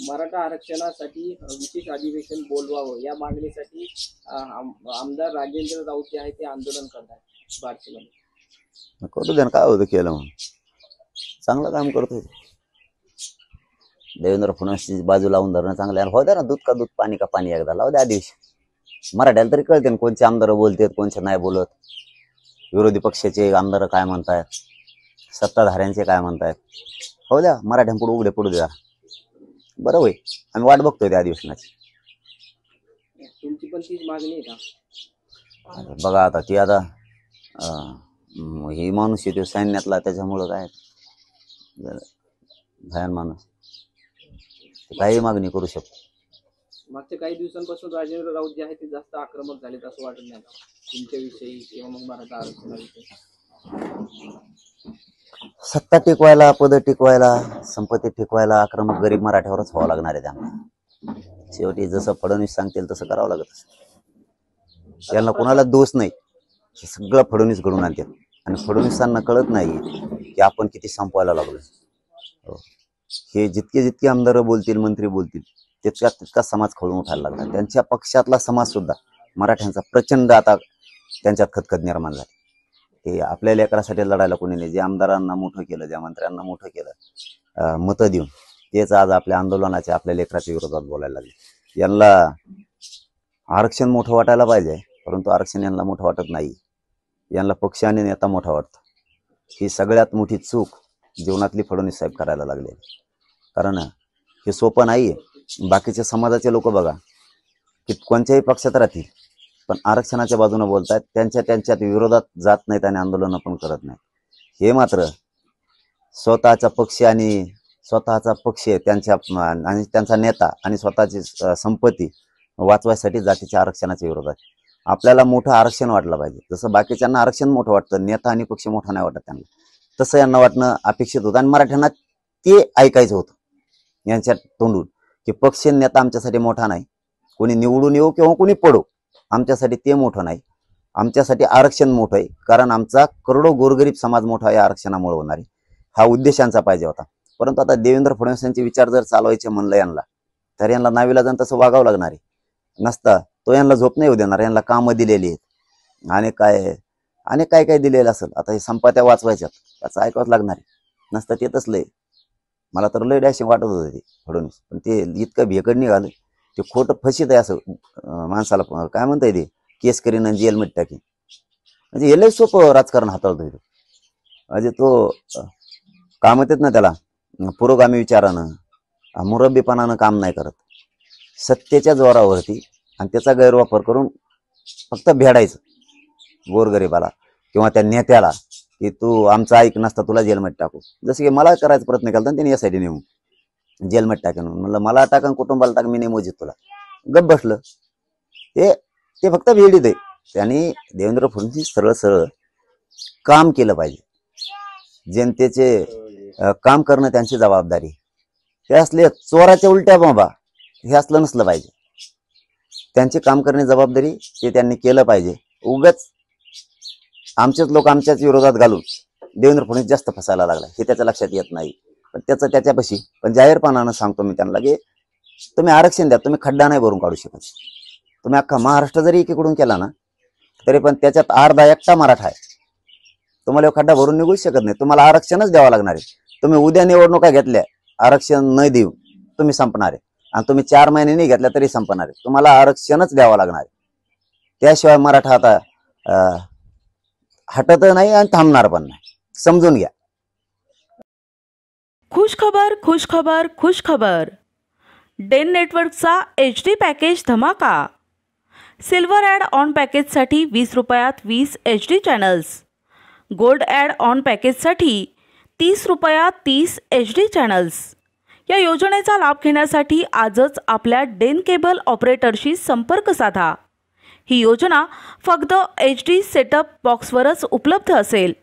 मराठा आरक्षणासाठी विशेष अधिवेशन बोलवावं या मागणीसाठी आमदार राजेंद्र राऊत जे आहे ते आंदोलन करतात बार्शीमध्ये. करू द्या ना, काय होतं केलं म्हणून, चांगलं काम करतोय. देवेंद्र फडणवीसची बाजू लावून धरणं चांगलं आहे. हो द्या ना, दूध का दूध पाणी का पाणी, एकदा लावू द्या अधिवेशन. मराठ्याला तरी कळते ना कोणते आमदार बोलतात कोणचे नाही बोलत, विरोधी पक्षाचे आमदार काय म्हणतायत, सत्ताधाऱ्यांचे काय म्हणतायत. हो द्या, मराठ्यांपुढे उघडे पडू द्या, बरं होय. आम्ही वाट बघतोय त्या अधिवेशनाची. तुमची पण तीच मागणी आहे का? बघा आता ती आता ही माणूस येतो सैन्यातला, त्याच्यामुळं काय भयान माणूस काही मागणी करू शकतो. मागच्या काही दिवसांपासून राजेंद्र राऊत जे आहे ते जास्त आक्रमक झालेत असं वाटत नाही तुमच्याविषयी किंवा मग मराठा आरक्षणाविषयी? सत्ता टिकवायला, पद टिकवायला, संपत्ती टिकवायला आक्रमक गरीब मराठ्यावरच व्हावं लागणार आहे त्यांना. शेवटी जसं फडणवीस सांगतील तसं करावं लागत. त्यांना कोणाला दोष नाही, हे सगळं फडणवीस घडून आणतात आणि फडणवीसांना कळत नाही की आपण किती संपवायला लागलो. हे जितके आमदार बोलतील, मंत्री बोलतील, तितका समाज खवळून उठायला लागला. त्यांच्या पक्षातला समाज सुद्धा मराठ्यांचा प्रचंड आता त्यांच्यात खतखत निर्माण झाली. ते आपल्या लेकरासाठी लढायला कोणी नाही. जे आमदारांना मोठं केलं, ज्या मंत्र्यांना मोठं केलं मतं देऊन, तेच आज आपल्या आंदोलनाच्या, आपल्या लेकराच्या विरोधात बोलायला लागले. यांना आरक्षण मोठं वाटायला पाहिजे, परंतु आरक्षण यांना मोठं वाटत नाही. यांना पक्ष आणि नेता मोठा वाटतो. ही सगळ्यात मोठी चूक जीवनातली फडणवीस साहेब करायला लागले. कारण हे सोपं नाही आहे. बाकीच्या समाजाचे लोक बघा की कोणत्याही पक्षात राहतील, पण आरक्षणाच्या बाजूने बोलतात, त्यांच्यात विरोधात जात नाहीत आणि आंदोलनं पण करत नाहीत. हे मात्र स्वतःचा पक्ष आणि त्यांचा नेता आणि स्वतःची संपत्ती वाचवायसाठी जातीच्या आरक्षणाच्या विरोधात. आपल्याला मोठं आरक्षण वाटलं पाहिजे. जसं बाकीच्यांना आरक्षण मोठं वाटतं, नेता आणि पक्ष मोठा नाही वाटत त्यांना, तसं यांना वाटणं अपेक्षित होतं. आणि मराठ्यांना ते ऐकायचं होतं यांच्या तोंडून की पक्ष नेता आमच्यासाठी मोठा नाही, कोणी निवडून येऊ किंवा कोणी पडो, आमच्यासाठी ते मोठं नाही, आमच्यासाठी आरक्षण मोठं आहे. कारण आमचा करोडो गोरगरीब समाज मोठा आहे आरक्षणामुळे होणार आहे, हा उद्देश यांचा पाहिजे होता. परंतु आता देवेंद्र फडणवीस यांचे विचार जर चालवायचे म्हणलं यांना, तर यांना नावीलाजान तसं वागावं लागणार आहे. नसता तो यांना झोप नाही येऊ देणार. यांना कामं दिलेली आहेत आणि काय दिलेलं असेल. आता हे संपत्त्या वाचवायच्यात, त्याचं ऐकावंच लागणार आहे. नसतं ते तसलंय. मला तर लय डॅशिंग वाटत होतं ते फडणवीस, पण ते इतकं भेकड निघालं. ते खोटं फशीत आहे असं माणसाला काय म्हणता येते, केस करीन आणि जेलमध्ये टाकीन. म्हणजे हे लय सोपं राजकारण हाताळतो. म्हणजे तो काय म्हणतात ना त्याला, पुरोगामी विचारानं, मुरब्बीपणानं काम नाही करत. सत्तेच्या जोरावरती आणि त्याचा गैरवापर करून फक्त भेडायचं गोरगरिबाला किंवा त्या नेत्याला की तू आमचं ऐक, नसता तुला जेलमध्ये टाकू. जसं की मला करायचा प्रयत्न केला त्यांनी यासाठी नेऊन जेलमध्ये टाकेन. म्हणलं मला टाका, कुटुंबाला टाका, मी नाही मोजित तुला. गप बसलं. ते फक्त भेडीत आहे. त्यांनी देवेंद्र फडणवीस सरळ काम केलं पाहिजे. जनतेचे काम करणं त्यांची जबाबदारी. हे असले चोराच्या उलट्या बाबा हे असलं नसलं पाहिजे. त्यांचे काम करणे जबाबदारी, ते त्यांनी केलं पाहिजे. उगाच आमचेच लोक आमच्याच विरोधात घालून देवेंद्र फडणवीस जास्त फसायला लागला, हे त्याच्या लक्षात येत नाही. पण त्याच्यापाशी पण जाहीरपणानं सांगतो मी त्यांना की तुम्ही आरक्षण द्या, तुम्ही खड्डा नाही भरून काढू शकत. तुम्ही अख्खा महाराष्ट्र जरी एकीकडून केला ना, तरी पण त्याच्यात अर्धा एकटा मराठा आहे. तुम्हाला खड्डा भरून निघू शकत नाही. तुम्हाला आरक्षणच द्यावं लागणार आहे. तुम्ही उद्या निवडणुका घेतल्या, आरक्षण न देऊ तुम्ही संपणार आहे. आणि तुम्ही 4 महिने नाही घेतल्या तरी संपणार आहे. तुम्हाला आरक्षणच द्यावं लागणार आहे. त्याशिवाय मराठा आता हटत नाही आणि थांबणार पण नाही. समजून घ्या. खुशखबर. डेन नेटवर्कचा HD पॅकेज धमाका. सिल्वर ॲड ऑन पॅकेजसाठी 20 रुपयात 20 HD channels. Gold add on पॅकेजसाठी 30 रुपयात 30 HD चॅनल्स. या योजनेचा लाभ घेण्यासाठी आजच आपल्या डेन केबल ऑपरेटरशी संपर्क साधा. ही योजना फक्त HD सेटअप बॉक्सवरच उपलब्ध असेल.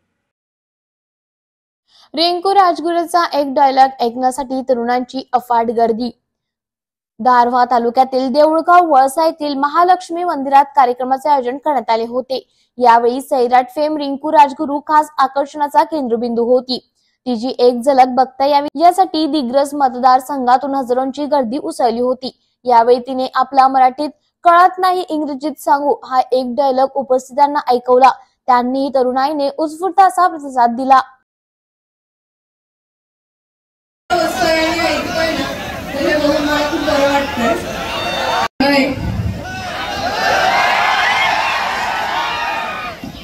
रिंकू राजगुरूचा एक डायलॉग ऐकण्यासाठी तरुणांची अफाट गर्दी. दारव्हा तालुक्यातील देऊळगाव वळसा येथील महालक्ष्मी मंदिरात कार्यक्रमाचे आयोजन करण्यात आले होते। यावेळी सैराट फेम रिंकू राजगुरू खास आकर्षणाचा केंद्रबिंदू होती। तिची एक झलक बघता यावी यासाठी दिग्रस मतदारसंघातून हजारोंची गर्दी उसळली होती। यावेळी तिने आपला मराठीत कळत नाही इंग्रजीत सांगू हा एक डायलॉग उपस्थितांना ऐकवला। त्यांनी तरुणाईने उत्स्फूर्त असा प्रतिसाद दिला।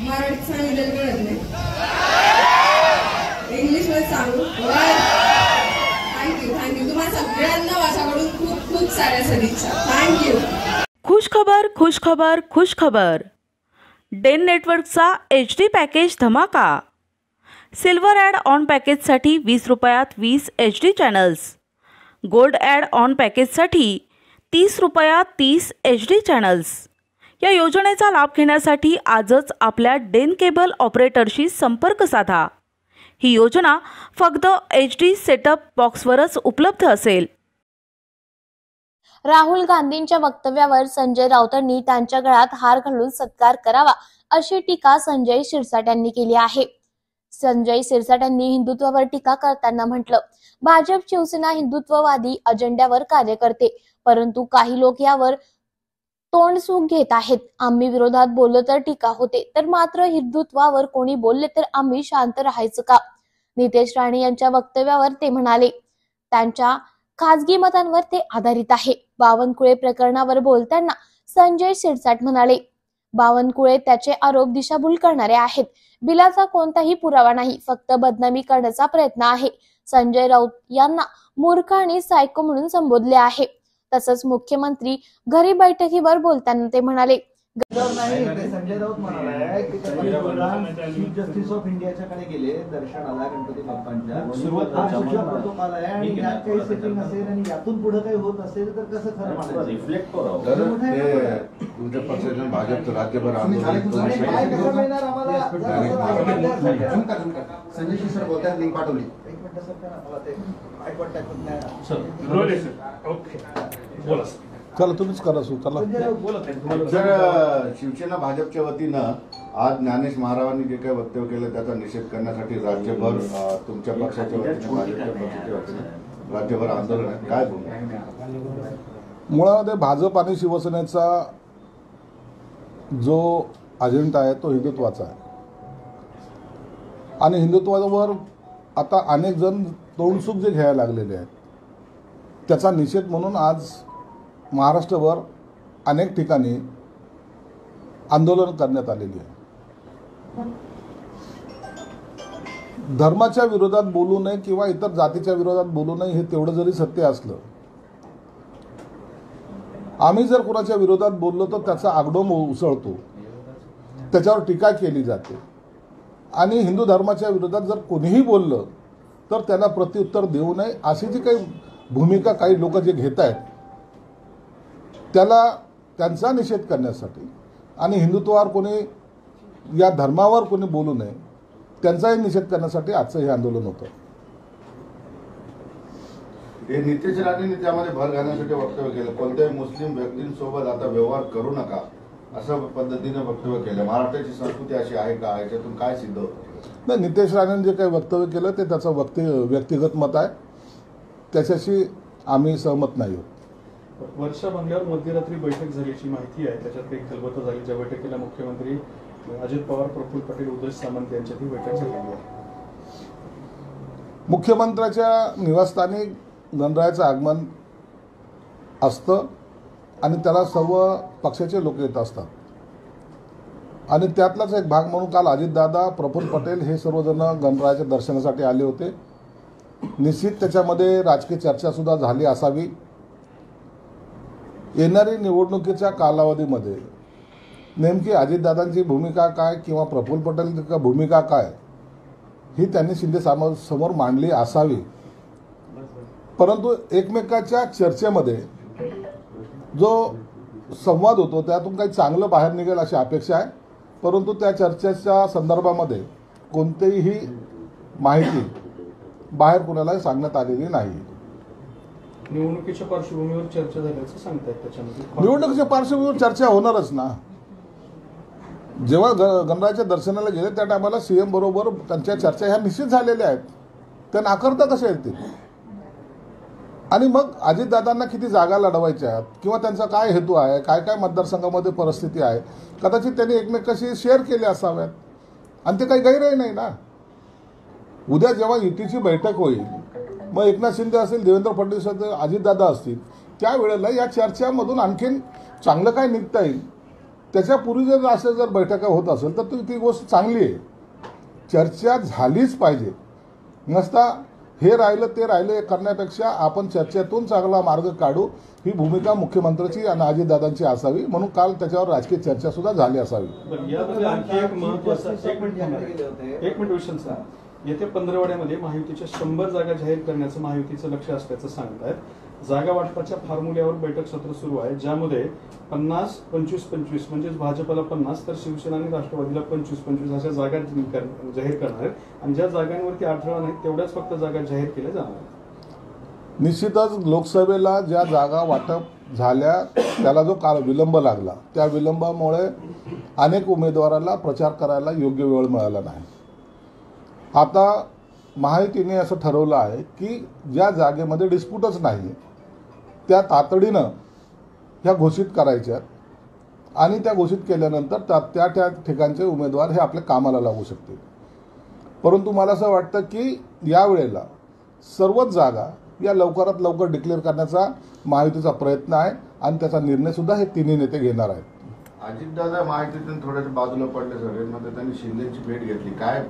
मराठीत सांगितलं कळत नाही, इंग्लिश मध्ये सांगू। थँक्यू तुम्हाला सगळ्यांना माझ्याकडून खूप खूप साऱ्या सदिच्छा। थँक्यू। खुश खबर खुश खबर खुश खबर। डेन नेटवर्कचा HD पॅकेज धमाका। सिल्वर ॲड ऑन पॅकेजसाठी 20 रुपयात 20 HD channels, gold add on पॅकेजसाठी 30 रुपयात 30 HD चॅनल्स। या योजनेचा लाभ घेण्यासाठी आजच आपल्या डेन केबल ऑपरेटरशी संपर्क साधा। ही योजना फक्त HD सेटअप बॉक्सवरच उपलब्ध असेल। राहुल गांधींच्या वक्तव्यावर संजय राऊतांनी त्यांच्या गळ्यात हार घालून सत्कार करावा अशी टीका संजय शिरसाट यांनी केली आहे। संजय शिरसाट यांनी हिंदुत्वावर टीका करताना म्हटलं, भाजप शिवसेना हिंदुत्ववादी अजेंड्यावर कार्य करते, परंतु काही लोक यावर तोंडसूक घेत आहेत। आम्ही विरोधात बोललो तर टीका होते, तर मात्र हिंदुत्वावर कोणी बोलले तर आम्ही शांत राहायचं का? नितेश राणे यांच्या वक्तव्यावर ते म्हणाले, त्यांच्या खासगी मतांवर ते आधारित आहे। बावनकुळे प्रकरणावर बोलताना संजय शिरसाट म्हणाले, बावनकुळे त्याचे आरोप दिशाभूल करणारे आहेत। बिलाचा कोणताही पुरावा नाही, फक्त बदनामी करण्याचा प्रयत्न आहे। संजय राऊत यांना मूर्ख आणि सायको म्हणून संबोधले आहे। तसंच मुख्यमंत्री घरी बैठकीवर बोलताना ते म्हणाले, संजय राऊत म्हणालाय की चीफ जस्टिस ऑफ इंडियाच्याकडे गेले दर्शनाला गणपती बाप्पांच्या प्रोटोकॉल आहे आणि यात काही सेटिंग असेल आणि यातून पुढे काही होत असेल तर कसं खरं म्हणायचं? रिफ्लेक्ट तुमच्या पक्षाच्या भाजपचं राज्यभर संजयशी सर बोलतात लिंक पाठवली। एक मिनिट सर करा मला ते आय कॉन्टॅक्ट होत नाही बोला चला तुम्हीच करा चला। जर शिवसेना भाजपच्या वतीनं आज ज्ञानेश महाराजांनी जे काही वक्तव्य केलं त्याचा निषेध करण्यासाठी राज्यभर तुमच्या पक्षाच्या वतीनं भाजपच्या पक्षाच्या वतीनं राज्यभर आंदोलन आहे, काय बोलू? मुळामध्ये भाजप आणि शिवसेनेचा जो अजेंडा आहे तो हिंदुत्वाचा आहे आणि हिंदुत्वावर आता अनेक जण तोंडसूक जे घ्यायला लागलेले आहेत त्याचा निषेध म्हणून आज महाराष्ट्रभर अनेक ठिकाणी आंदोलन करण्यात आलेली आहे। धर्माच्या विरोधात बोलू नये किंवा इतर जातीच्या विरोधात बोलू नये हे तेवढं जरी सत्य असलं, आम्ही जर कोणाच्या विरोधात बोललो तर त्याचा आगडोम उसळतो, त्याच्यावर टीका केली जाते आणि हिंदू धर्माच्या विरोधात जर कोणीही बोललं तर त्याला प्रत्युत्तर देऊ नये अशी जी काही भूमिका काही लोक जे घेत आहेत त्याला त्यांचा निषेध करण्यासाठी आणि हिंदुत्वावर कोणी या धर्मावर कोणी बोलू नये त्यांचाही निषेध करण्यासाठी आजचं हे आंदोलन होतं। हे नितेश राणेंनी त्यामध्ये भर घालण्यासाठी वक्तव्य केलं, कोणत्याही मुस्लिम व्यक्तींसोबत आता व्यवहार करू नका असं पद्धतीने वक्तव्य केलं। महाराष्ट्राची संस्कृती अशी आहे का, याच्यातून काय सिद्ध होतं? नाही, नितेश राणेंनी जे काही वक्तव्य केलं ते त्याचं व्यक्तिगत मत आहे, त्याच्याशी आम्ही सहमत नाही आहोत। वर्षा बंगल्यावर मध्यरात्री बैठक झाल्याची माहिती आहे, त्याच्यात एक खलबतं झाली। ज्या बैठकीला मुख्यमंत्री अजित पवार, प्रफुल्ल पटेल, उदय सामंत यांच्यात ही बैठक झालेली आहे। मुख्यमंत्र्याच्या निवासस्थानी गणरायाचं आगमन असतं आणि त्याला सर्व पक्षाचे लोक येत असतात आणि त्यातलाच एक भाग म्हणून काल अजितदादा, प्रफुल्ल पटेल हे सर्वजण गणरायाच्या दर्शनासाठी आले होते। निश्चित त्याच्यामध्ये राजकीय चर्चासुद्धा झाली असावी। येणारी निवडणुकीच्या कालावधीमध्ये नेमकी अजितदादांची भूमिका काय किंवा प्रफुल्ल पटेलची भूमिका काय ही त्यांनी शिंदे समोर मांडली असावी, परंतु एकमेकाच्या चर्चेमध्ये जो संवाद होतो त्यातून काही चांगलं बाहेर निघेल अशी अपेक्षा आहे, परंतु त्या चर्चेच्या संदर्भामध्ये कोणतीही माहिती बाहेर कुणालाही सांगण्यात आलेली नाही। निवडणुकीच्या पार्श्वभूमीवर चर्चा झाल्याचं सांगतायत. त्याच्यामध्ये निवडणुकीच्या पार्श्वभूमीवर चर्चा होणारच ना. जेव्हा गणरायाच्या दर्शनाला गेले त्या टायमाला सीएम बरोबर त्यांच्या चर्चा ह्या निश्चित झालेल्या आहेत. त्या नाकारता कशा येतील? आणि मग अजितदादांना किती जागा लढवायच्या किंवा त्यांचा काय हेतू आहे, काय काय मतदारसंघामध्ये परिस्थिती आहे, कदाचित त्यांनी एकमेकाशी शेअर केले असाव्यात. आणि ते काही गैरही नाही ना. उद्या जेव्हा युतीची बैठक होईल, मग एकनाथ शिंदे असेल, देवेंद्र फडणवीस असेल, अजितदादा असतील, त्यावेळेला या चर्चामधून आणखीन चांगलं काय निघता येईल. त्याच्यापूर्वी जर असं जर बैठका होत असेल तर ती गोष्ट चांगली आहे. चर्चा झालीच पाहिजे. नसता हे राहिलं ते राहिलं करण्यापेक्षा आपण चर्चेतून चांगला मार्ग काढू, ही भूमिका मुख्यमंत्र्याची आणि अजितदादांची असावी. म्हणून काल त्याच्यावर राजकीय चर्चा सुद्धा झाली असावी. आणखी एक महत्त्वाचा एक मिनिट विषय सर, येत्या पंधरवड्यामध्ये महायुतीच्या 100 जागा जाहीर करण्याचं महायुतीचं लक्ष असल्याचं सांगतायत. जागा वाटपाच्या फॉर्म्युल्यावर बैठक सत्र सुरू आहे, ज्यामध्ये 50, 25, 25 म्हणजेच भाजपला 50 तर शिवसेना आणि राष्ट्रवादीला 25, 25 अशा जागा जाहीर करणार आहेत. आणि ज्या जागांवरती अडथळा नाही तेवढ्याच फक्त जागा जाहीर केल्या जाणार आहेत. निश्चितच लोकसभेला ज्या जागा वाटप झाल्या त्याला जो काल विलंब लागला, त्या विलंबामुळे अनेक उमेदवाराला प्रचार करायला योग्य वेळ मिळाला नाही. आता महायुतीने असं ठरवलं आहे की ज्या जागेमध्ये डिस्प्यूटच नाही त्या तातडीनं ह्या घोषित करायच्या आणि त्या घोषित केल्यानंतर त्या ठिकाणचे उमेदवार हे आपल्या कामाला लागू शकतील. परंतु मला असं वाटतं की यावेळेला सर्वच जागा या लवकरात लवकर डिक्लेअर करण्याचा महायुतीचा प्रयत्न आहे आणि त्याचा निर्णयसुद्धा हे तिन्ही नेते घेणार आहेत. अजितदादा महायुतीतून थोड्याशा बाजूला पडले सगळ्यांमध्ये, त्यांनी शिंदेची भेट घेतली, काय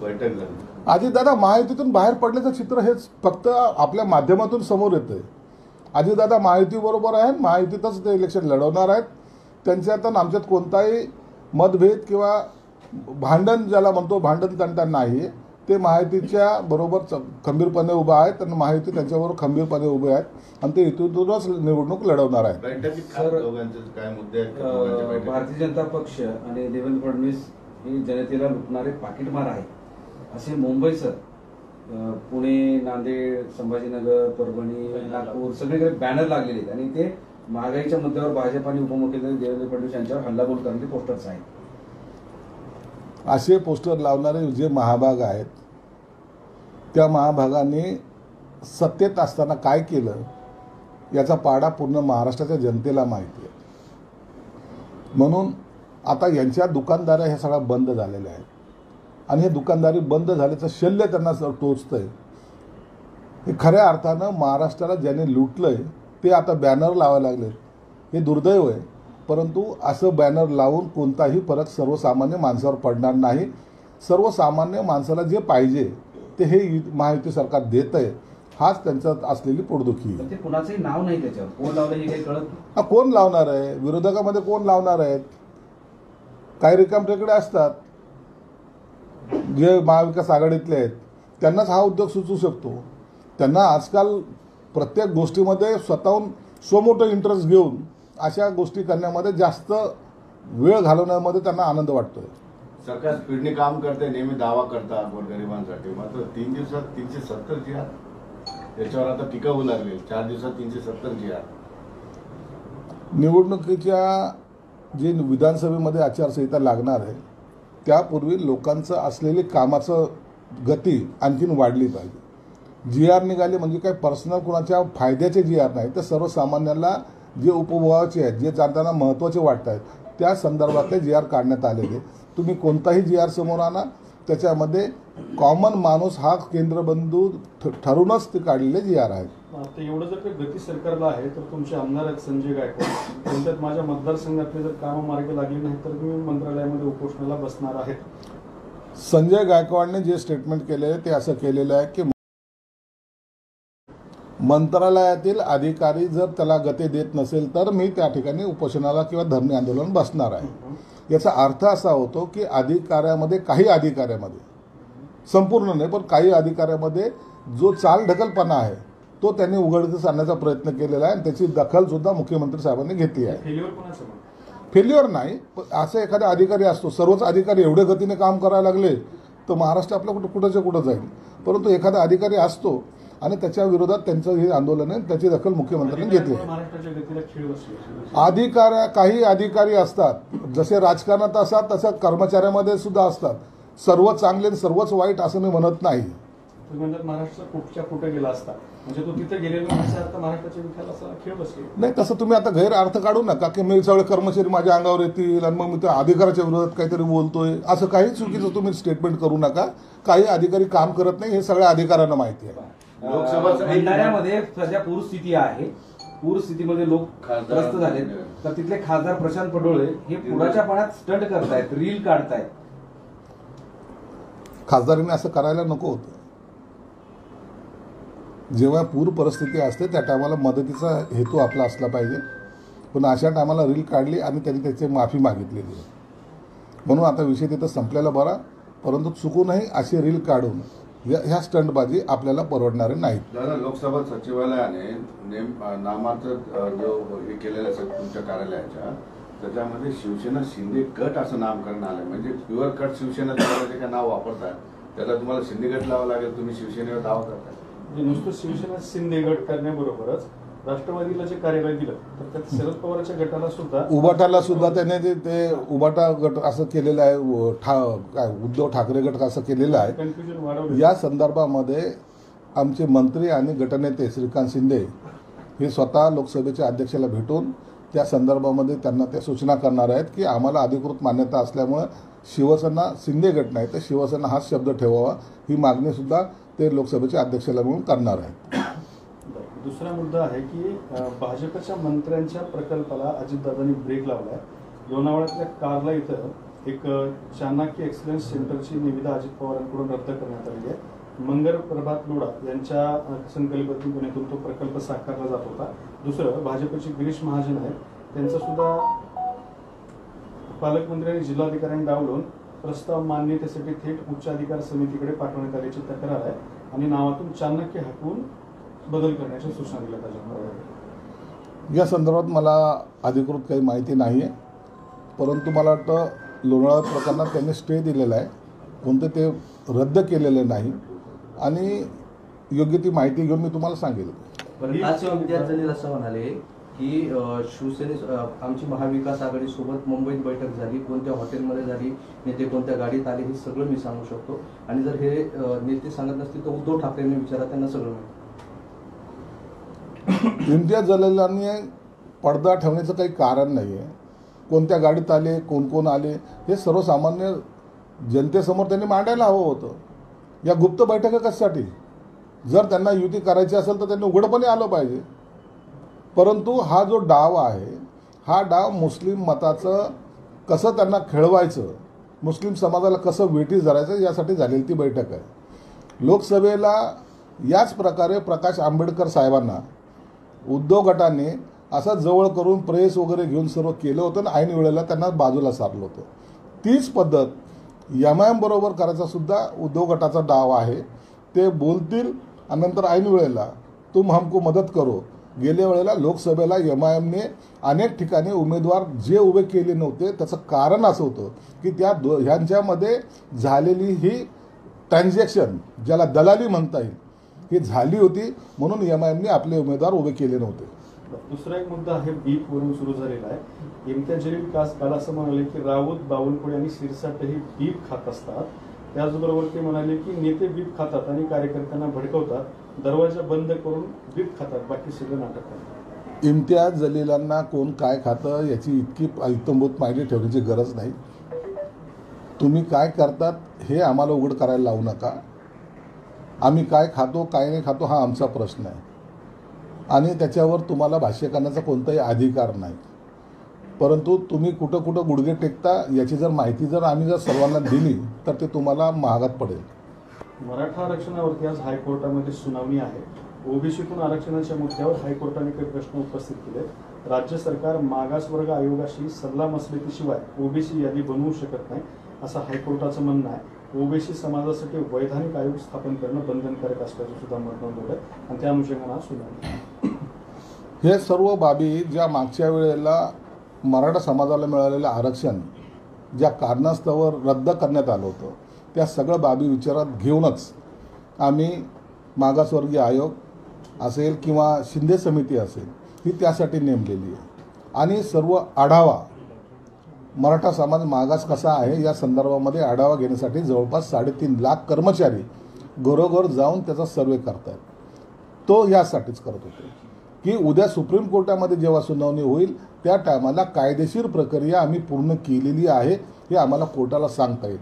बैठक झाली? अजितदादा महायुतीतून बाहेर पडल्याचं चित्र हेच फक्त आपल्या माध्यमातून समोर येतंय. अजितदादा महायुतीबरोबर आहेत, महायुतीतच ते इलेक्शन लढवणार आहेत. त्यांच्यात आमच्यात कोणताही मतभेद किंवा भांडण ज्याला म्हणतो भांडण तंटा नाही. ते महायुतीच्या बरोबर खंबीरपणे उभे आहेत आणि महायुती त्यांच्याबरोबर खंबीरपणे उभे आहेत आणि ते इथूनच निवडणूक लढवणार आहेत. काय मुद्दे आहेत? भारतीय जनता पक्ष आणि देवेंद्र फडणवीस हे जनतेला लुटणारे पाकिटमार आहे असे मुंबईसर, पुणे, नांदेड, संभाजीनगर, परभणी, नागपूर सगळीकडे बॅनर लागलेले आहेत आणि ते महागाईच्या मुद्द्यावर भाजप आणि उपमुख्यमंत्री देवेंद्र फडणवीस यांच्यावर हल्लाबोल करणारे पोस्टर्स आहेत. असे पोस्टर लावणारे जे महाभाग आहेत त्या महाभागाने सत्तेत असताना काय केलं याचा पाडा पूर्ण महाराष्ट्राच्या जनतेला माहिती आहे. म्हणून आता यांच्या दुकानदाऱ्या ह्या सगळ्या बंद झालेल्या आहेत आणि हे दुकानदारी बंद झाल्याचं शल्य त्यांना टोचतंय. हे खऱ्या अर्थानं महाराष्ट्राला ज्याने लुटलंय ते आता बॅनर लावायला लागले. हे दुर्दैव आहे. परंतु असं बॅनर लावून कोणताही फरक सर्वसामान्य माणसावर पडणार नाही. सर्वसामान्य माणसाला जे पाहिजे ते हे महायुती सरकार देत आहे. हाच त्यांच्यात असलेली पोटदुखी आहे. कुणाचंही नाव नाही त्याच्यावर, कोण लावलं हे काही कळत नाही. कोण लावणार आहे? विरोधकामध्ये कोण लावणार आहेत? काही रिकामटेकडे असतात जे महाविकास आघाडीतले आहेत, त्यांनाच हा उद्योग सुचू शकतो. त्यांना आजकाल प्रत्येक गोष्टीमध्ये स्वतःहून स्वमोठं इंटरेस्ट घेऊन अशा गोष्टी करण्यामध्ये जास्त वेळ घालवण्यामध्ये त्यांना आनंद वाटतोय. सरकार स्पीडने काम करते, नेहमी दावा करतात गोरगरिबांसाठी, मात्र 3 दिवसात 370 जी आर याच्यावर आता टीका होऊ लागली. 4 दिवसात 370 जी आर. निवडणुकीच्या जे विधानसभेमध्ये आचारसंहिता लागणार आहे त्यापूर्वी लोकांचं असलेली कामाचं गती आणखीन वाढली पाहिजे. जी आर निघाले म्हणजे काय पर्सनल कुणाच्या फायद्याचे जी आर नाही, तर सर्वसामान्यांना जे उपभोगाचे आहेत, जे जाणताना महत्त्वाचे वाटत आहेत त्या संदर्भातले जी आर काढण्यात आलेले. तुम्ही कोणताही जी आर समोर आणा, त्याच्यामध्ये कॉमन माणूस हा केंद्रबिंदू ठरूनच ते काढलेले जी आर आहेत. आता एवढं जर काही गती सरकारला आहे तर तुमचे आमदार आहेत संजय गायकवाड, त्यांच्यात माझ्या मतदारसंघातले जर कामं मार्गी लागली नाही तर मी मंत्रालयामध्ये उपोषणाला बसणार आहे. संजय गायकवाडने जे स्टेटमेंट केले ते असं केलेलं आहे की मंत्रालयातील अधिकारी जर त्याला गती देत नसेल तर मी त्या ठिकाणी उपोषणाला किंवा धरणे आंदोलन बसणार आहे. याचा अर्थ असा होतो की अधिकाऱ्यामध्ये, काही अधिकाऱ्यामध्ये, संपूर्ण नाही पण काही अधिकाऱ्यामध्ये जो चालढकलपणा आहे तो त्यांनी उघडकीस आणण्याचा प्रयत्न केलेला आहे आणि त्याची दखलसुद्धा मुख्यमंत्री साहेबांनी घेतली आहे. फेल्युअर नाही, पण असं एखादा अधिकारी असतो, सर्वच अधिकारी एवढ्या गतीने काम करायला लागले तर महाराष्ट्र आपलं कुठंच्या कुठं जाईल. परंतु एखादा अधिकारी असतो आणि त्याच्या विरोधात त्यांचं हे आंदोलन आहे, त्याची दखल मुख्यमंत्र्यांनी घेतली. महाराष्ट्राच्या गतीला खीळ बसली. काही अधिकारी असतात, जसे राजकारणात असतात तसं कर्मचाऱ्यामध्ये सुद्धा असतात. सर्व चांगले सर्वच वाईट असं मी म्हणत नाही. तुम्ही म्हणतात महाराष्ट्र कुठच्या कुठे गेला असता, म्हणजे तो तिथे गेलेला नसता, आता महाराष्ट्राच्या विकासाला असा खेळ बसले. नाही, तसं तुम्ही आता गैरअर्थ काढू नका की मी सगळे कर्मचारी माझ्या अंगावर येतील आणि मग मी त्या अधिकाऱ्याच्या विरोधात काहीतरी बोलतोय, असं काही चुकीचं तुम्ही स्टेटमेंट करू नका. काही अधिकारी काम करत नाही हे सगळ्या अधिकाऱ्यांना माहिती आहे. भंडाऱ्यामध्ये सध्या पूरस्थिती आहे. पूरस्थितीमध्ये लोक त्रस्त झाले, तर तिथले खासदार प्रशांत पडोळे हे पुराच्या पाण्यात स्टंट करतायत, रील काढतायत. खासदारांनी असं करायला नको होतं. जेव्हा पूर परिस्थिती असते त्या टायमाला मदतीचा हेतू आपला असला पाहिजे, पण अशा टायमाला रील काढली आणि त्यांनी त्याची माफी मागितलेली आहे. म्हणून आता विषय तिथं संपलेला बरा, परंतु चुकूनही अशी रील काढून ह्या स्टंटबाजी आपल्याला परवडणारे नाहीत. दादा, लोकसभा सचिवालयाने नामाचं जो हे केलेलं असेल तुमच्या कार्यालयाच्या, त्याच्यामध्ये शिवसेना शिंदे गट असं नामकरण आलं. म्हणजे प्युअर कट शिवसेना जे काय नाव वापरतात त्याला तुम्हाला शिंदे गट लावावं लागेल. तुम्ही शिवसेनेवर दावा करताय. नुसतं शिवसेना शिंदे गट करण्याबरोबरच राष्ट्रवादीला जे कार्यालय दिलं तर त्यात शरद पवारच्या गटाला सुद्धा, उबाटाला सुद्धा त्याने ते उबाटा गट असं केलेलं आहे, काय उद्धव ठाकरे गट असं केलेलं आहे. कन्फ्युजन वाढवलं. या संदर्भामध्ये आमचे मंत्री आणि गटनेते श्रीकांत शिंदे हे स्वतः लोकसभेच्या अध्यक्षाला भेटून त्या संदर्भामध्ये त्यांना त्या सूचना करणार आहेत की आम्हाला अधिकृत मान्यता असल्यामुळे शिवसेना शिंदे गट नाही तर शिवसेना हाच शब्द ठेवावा, ही मागणीसुद्धा ते लोकसभेच्या अध्यक्षाला मिळून करणार आहेत. दुसरा मुद्दा आहे की भाजपच्या मंत्र्यांच्या प्रकल्पाला अजितदादांनी ब्रेक लावलाय. लोणावळ्यातल्या कारला इथं एक चाणक्य एक्सलन्स सेंटरची निविदा अजित पवारांकडून रद्द करण्यात आली आहे. मंगर प्रभात लोढा यांच्या संकल्पनेतून तो प्रकल्प साकारला जात होता. दुसरं, भाजपचे गिरीश महाजन आहेत, त्यांचं सुद्धा पालकमंत्री आणि जिल्हाधिकाऱ्यांनी डावलून प्रस्ताव मान्यतेसाठी थेट उच्चाधिकार समितीकडे पाठवण्यात आल्याची तक्रार आहे आणि नावातून चाणक्य हटवून बदल करण्याच्या सूचना दिल्या पाहिजे. या संदर्भात मला अधिकृत काही माहिती नाही आहे, परंतु मला वाटतं लोणावळा प्रकरणात त्यांनी स्टे दिलेला आहे, कोणतं ते रद्द केलेलं नाही आणि योग्य ती माहिती घेऊन मी तुम्हाला सांगेल. इम्तियाज असं म्हणाले की शिवसेने आमची महाविकास आघाडी सोबत मुंबईत बैठक झाली, कोणत्या हॉटेलमध्ये झाली, नेते कोणत्या गाडीत आले, हे सगळं मी सांगू शकतो. आणि जर हे नेते सांगत नसतील तर उद्धव ठाकरेंनी विचारा, त्यांना सगळं माहिती. इम्तियाज जलीलांनी पडदा ठेवण्याचं काही कारण नाही आहे. कोणत्या गाडीत आले, कोण कोण आले, हे सर्वसामान्य जनतेसमोर त्यांनी मांडायला हवं होतं. या गुप्त बैठका कशासाठी? जर त्यांना युती करायची असेल तर त्यांनी उघडपणे आलं पाहिजे. परंतु हा जो डाव आहे, हा डाव मुस्लिम मताचं कसं त्यांना खेळवायचं, मुस्लिम समाजाला कसं वेठीस धरायचं यासाठी झालेली ती बैठक आहे. लोकसभेला याच प्रकारे प्रकाश आंबेडकर साहेबांना उद्धव गटाने असं जवळ करून प्रेस वगैरे घेऊन सर्व केलं होतं आणि ऐन वेळेला त्यांना बाजूला सारलं होतं. तीच पद्धत एमआयएम बरोबर करायचा सुद्धा उद्धव गटाचा डाव आहे. ते बोलतील आणि नंतर ऐन वेळेला तुम हमको मदत करो. गेल्या वेळेला लोकसभेला एमआयएमने अनेक ठिकाणी उमेदवार जे उभे केले नव्हते त्याचं कारण असं होतं की ह्यांच्यामध्ये झालेली ही ट्रान्झॅक्शन, ज्याला दलाली म्हणता येईल, ही झाली होती, म्हणून एमआयएमने आपले उमेदवार उभे केले नव्हते. दुसरा एक मुद्दा आहे बीप वरून सुरू झालेला आहे. इम्तियाज जलील काल असं म्हणाले की राऊत, बावनकुळे आणि शिरसाटही बीप खात असतात. त्याचबरोबर ते म्हणाले की नेते बीप खातात आणि कार्यकर्त्यांना भडकवतात, दरवाजा बंद करून बीप खातात, बाकी सगळं नाटक करतात. इम्तियाज जलीलांना कोण काय खातं याची इतकी इत्तंभूत माहिती ठेवण्याची गरज नाही. तुम्ही काय करतात हे आम्हाला उघड करायला लावू नका. आम्ही काय खातो काय नाही खातो हा आमचा प्रश्न आहे आणि त्याच्यावर तुम्हाला भाष्य करण्याचा कोणताही अधिकार नाही. परंतु तुम्ही कुठं कुठं गुडघे टेकता याची जर माहिती जर आम्ही जर सर्वांना दिली तर ते तुम्हाला महागात पडेल. मराठा आरक्षणावरती आज हायकोर्टामध्ये सुनावणी आहे. ओबीसीतून आरक्षणाच्या मुद्द्यावर हायकोर्टाने काही प्रश्न उपस्थित केले. राज्य सरकार मागासवर्ग आयोगाशी सल्लामसलतीशिवाय ओबीसी यादी बनवू शकत नाही असं हायकोर्टाचं म्हणणं आहे. ओबीसी समाजासाठी वैधानिक आयोग स्थापन करणं बंधनकारक असल्याचं सुद्धा मत नोंदवलं आणि त्या अनुषंगाने सुनावणी. हे सर्व बाबी ज्या मागच्या वेळेला मराठा समाजाला मिळालेलं आरक्षण ज्या कारणास्तव रद्द करण्यात आलं होतं त्या सगळ्या बाबी विचारात घेऊनच आम्ही मागासवर्गीय आयोग असेल किंवा शिंदे समिती असेल ही त्यासाठी नेमलेली आहे आणि सर्व आढावा मराठा समाज मागास कसा आहे या संदर्भामध्ये आढावा घेण्यासाठी जवळपास 3.5 लाख कर्मचारी घरोघर जाऊन त्याचा सर्वे करतात. तो यासाठीच करत होते की उद्या सुप्रीम कोर्टामध्ये जेव्हा सुनावणी होईल त्या टायमाला कायदेशीर प्रक्रिया आम्ही पूर्ण केलेली आहे हे आम्हाला कोर्टाला सांगता येईल.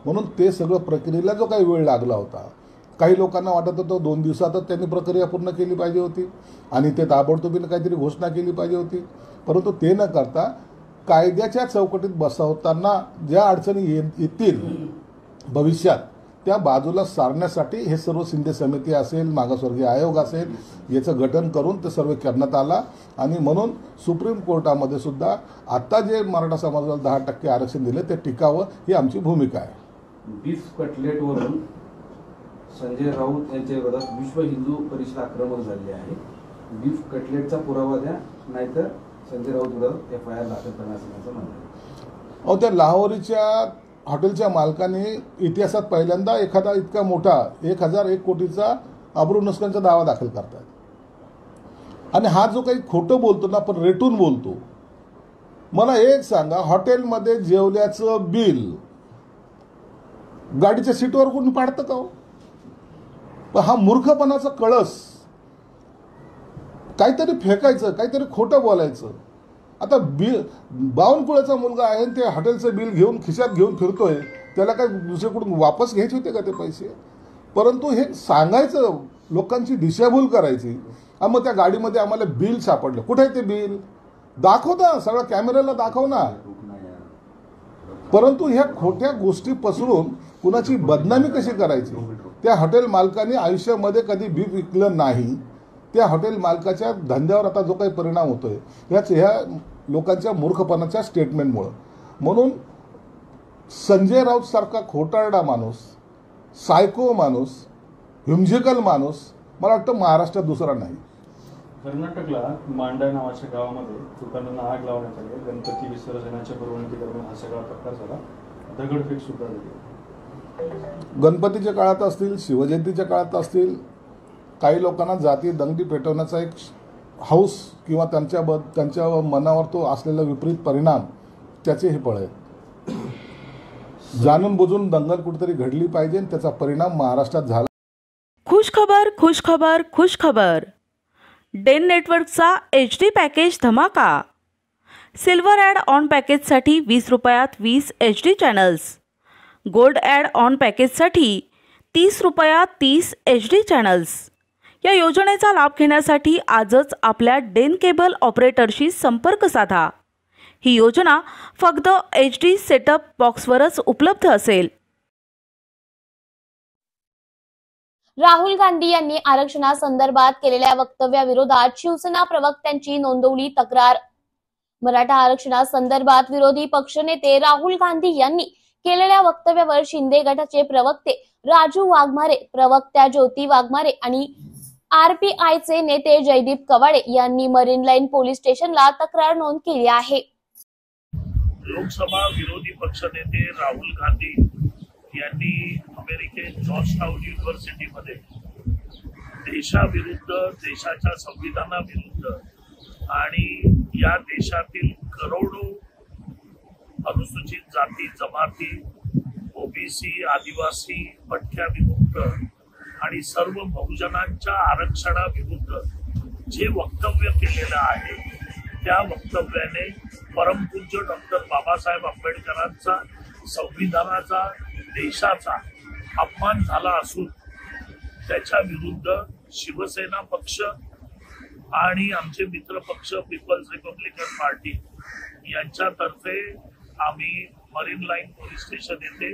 म्हणून ते सगळं प्रक्रियेला जो काही वेळ लागला होता, काही लोकांना वाटत होतं 2 दिवसातच त्यांनी प्रक्रिया पूर्ण केली पाहिजे होती आणि ते ताबडतोबीने काहीतरी घोषणा केली पाहिजे होती. परंतु ते न करता कायद्याच्या चौकटीत बसवताना ज्या अडचणी येतील भविष्यात त्या बाजूला सारण्यासाठी हे सर्व शिंदे समिती असेल, मागासवर्गीय आयोग असेल याचं गठन करून ते सर्वे करण्यात आला आणि म्हणून सुप्रीम कोर्टामध्ये सुद्धा आता जे मराठा समाजाला 10% आरक्षण दिले ते टिकावं ही आमची भूमिका आहे. बीफ कटलेटवरून संजय राऊत यांच्या विरोधात विश्व हिंदू परिषद आक्रमक झाले आहे. बीफ कटलेटचा पुरावा द्या, नाहीतर संजय राऊत विरोधात FIR दाखल करण्याचं म्हणणं आहे. अहो, त्या लाहोरीच्या हॉटेलच्या मालकाने इतिहासात पहिल्यांदा एखादा इतका मोठा 1001 कोटीचा अब्रू नुकसानीचा दावा दाखल करतात आणि हा जो काही खोटं बोलतो ना आपण रेटून बोलतो. मला एक सांगा, हॉटेलमध्ये जेवल्याचं बिल गाडीच्या सीटवर कोणी पाडतं का हो? हा मूर्खपणाचा कळस. काहीतरी फेकायचं, काहीतरी खोटं बोलायचं. आता बावनकुळेचा मुलगा आहे ते हॉटेलचं बिल घेऊन खिशात घेऊन फिरतोय, त्याला काय दुसरीकडून वापस घ्यायचे होते का ते पैसे? परंतु हे सांगायचं, लोकांची दिशाभूल करायची. मग त्या गाडीमध्ये आम्हाला बिल सापडलं, कुठे आहे ते बिल? दाखव ना, सगळं कॅमेऱ्याला दाखव ना. परंतु ह्या खोट्या गोष्टी पसरून कुणाची बदनामी कशी करायची? त्या हॉटेल मालकाने आयुष्यामध्ये कधी बीफ विकलं नाही. त्या हॉटेल मालकाच्या धंद्यावर आता जो काही परिणाम होतोय ह्या लोकांच्या मूर्खपणाच्या स्टेटमेंटमुळं. म्हणून संजय राऊत सारखा खोटारडा माणूस, सायको माणूस, हिमजिकल माणूस मला वाटतं महाराष्ट्रात दुसरा नाही. कर्नाटकला मांडा नावाच्या गावामध्ये दुकानांना आग लावण्यात आली. गणपती विसर्जनाच्या परवानगी दरम्यान हा सगळा प्रकार झाला. दगडफेक सुद्धा झाली. गणपतीच्या काळात असतील, शिवजयंतीच्या काळात असतील, काही लोकांना जाती दंगली पेटवण्याचा एक हौस किंवा त्यांच्या मनावर तो असलेला विपरीत परिणाम त्याचे हे फळ आहे. जाणून बुजून दंगल कुठेतरी घडली पाहिजे, त्याचा परिणाम महाराष्ट्रात झाला. खुशखबर खुशखबर खुशखबर. डेन नेटवर्कचा HD पॅकेज धमाका. सिल्वर ॲड ऑन पॅकेजसाठी 20 रुपयात 20 HD channels. Gold add on पॅकेजसाठी 30 रुपयात 30 HD चॅनल्स. या योजनेचा लाभ घेण्यासाठी आजच आपल्या डेन केबल ऑपरेटरशी संपर्क साधा. ही योजना फक्त HD सेटअप बॉक्सवरच उपलब्ध असेल. राहुल गांधी यांनी आरक्षणासंदर्भात केलेल्या वक्तव्याविरोधात शिवसेना प्रवक्त्यांची नोंदवली तक्रार. मराठा आरक्षणासंदर्भात विरोधी पक्षनेते राहुल गांधी यांनी केलेल्या वक्तव्यावर शिंदे गटाचे प्रवक्ते राजू वाघमारे, प्रवक्त्या ज्योती वाघमारे आणि RPIचे नेते जयदीप कवाडे यांनी मरीन लाईन पोलीस स्टेशनला तक्रार नोंद केली आहे. लोकसभा विरोधी पक्षनेते राहुल गांधी यांनी अमेरिकेत जॉर्जटाउन युनिव्हर्सिटीमध्ये देशाविरुद्ध, देशाच्या संविधानाविरुद्ध आणि या देशातील करोडो अनुसूचित जाती जमाती, OBC, आदिवासी, भटक्या विमुक्त आणि सर्व बहुजनांच्या आरक्षणाविरुद्ध जे वक्तव्य केलेलं आहे त्या वक्तव्याने परमपूज्य डॉक्टर बाबासाहेब आंबेडकरांचा, संविधानाचा, देशाचा अपमान झाला असून त्याच्या विरुद्ध शिवसेना पक्ष आणि आमचे मित्र पक्ष पीपल्स रिपब्लिकन पार्टी यांच्यातर्फे आम्ही मरीन लाईन पोलीस स्टेशन येथे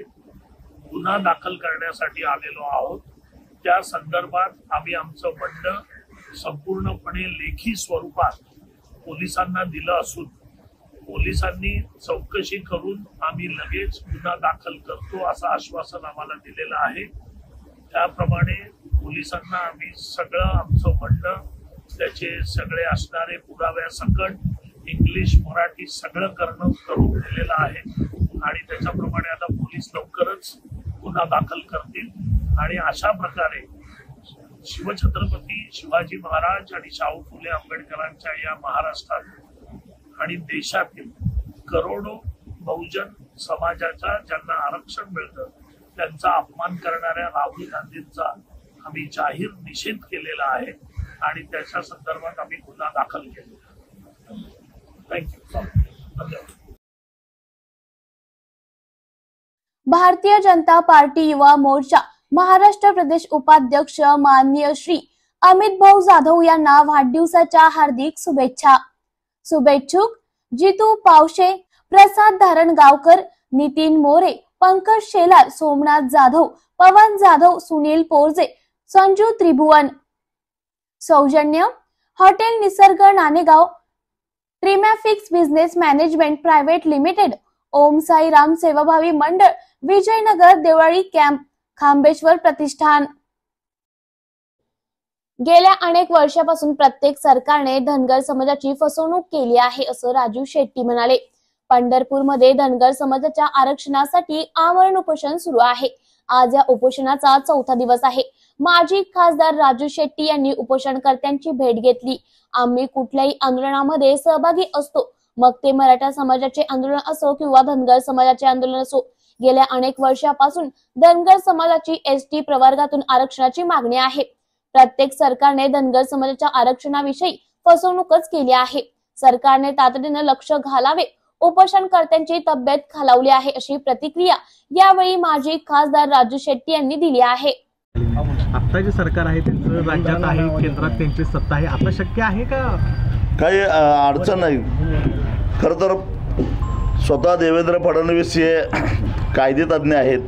गुन्हा दाखल करण्यासाठी आलेलो आहोत. त्या संदर्भात आम्ही आमचं म्हणणं संपूर्णपणे लेखी स्वरूपात पोलिसांना दिलं असून पोलिसांनी चौकशी करून आम्ही लगेच गुन्हा दाखल करतो असं आश्वासन आम्हाला दिलेलं आहे. त्याप्रमाणे पोलिसांना आम्ही सगळं आमचं म्हणणं, त्याचे सगळे असणारे पुराव्यासकट इंग्लिश, मराठी सगळं करून दिलेलं आहे आणि त्याच्याप्रमाणे आता पोलीस लवकरच गुन्हा दाखल करतील आणि अशा प्रकारे शिवछत्रपती शिवाजी महाराज आणि शाहू फुले आंबेडकरांच्या या महाराष्ट्रात आणि देशातील करोडो बहुजन समाजाच्या ज्यांना आरक्षण मिळतं त्यांचा अपमान करणाऱ्या राहुल गांधींचा आम्ही जाहीर निषेध केलेला आहे आणि त्याच्या संदर्भात आम्ही गुन्हा दाखल केलेला. थँक्यू. धन्यवाद. भारतीय जनता पार्टी युवा मोर्चा महाराष्ट्र प्रदेश उपाध्यक्ष माननीय श्री अमित भाऊ जाधव यांना वाढदिवसाच्या हार्दिक शुभेच्छा. शुभेच्छुक जितू पावशे, प्रसाद धारणगावकर, नितीन मोरे, पंकज शेलार, सोमनाथ जाधव, पवन जाधव, सुनील पोरजे, संजू त्रिभुवन. सौजन्य हॉटेल निसर्ग Nanegaon, ट्रिमॅफिक्स business management private limited, ओम साई राम सेवाभावी मंडळ, विजयनगर, देवळी कॅम्प, खांबेश्वर प्रतिष्ठान. गेल्या अनेक वर्षापासून प्रत्येक सरकारने धनगर समाजाची फसवणूक केली आहे असं राजू शेट्टी म्हणाले. पंढरपूरमध्ये धनगर समाजाच्या आरक्षणासाठी आमरण उपोषण सुरू आहे. आज या उपोषणाचा चौथा दिवस आहे. माजी खासदार राजू शेट्टी यांनी उपोषणकर्त्यांची भेट घेतली. आम्ही कुठल्याही आंदोलनामध्ये सहभागी असतो, मग ते मराठा समाजाचे आंदोलन असो किंवा धनगर समाजाचे आंदोलन असो. गेल्या अनेक वर्षापासून धनगर समाजाची एसटी प्रवर्गातून आरक्षणाची मागणी आहे. प्रत्येक सरकारने धनगर समाजाच्या आरक्षणाविषयी फसवणूकच केली आहे. सरकारने तातडीने लक्ष घालावे. उपोषणकर्त्यांची तब्येत खालावली आहे अशी प्रतिक्रिया यावेळी माजी खासदार राजू शेट्टी यांनी दिली आहे. आता जे सरकार आहे त्यांचं राज्यात आहे, केंद्रात त्यांची सत्ता आहे, आता शक्य आहे का? काही अडचण नाही. खरं तर स्वतः देवेंद्र फडणवीस हे कायदेतज्ञ आहेत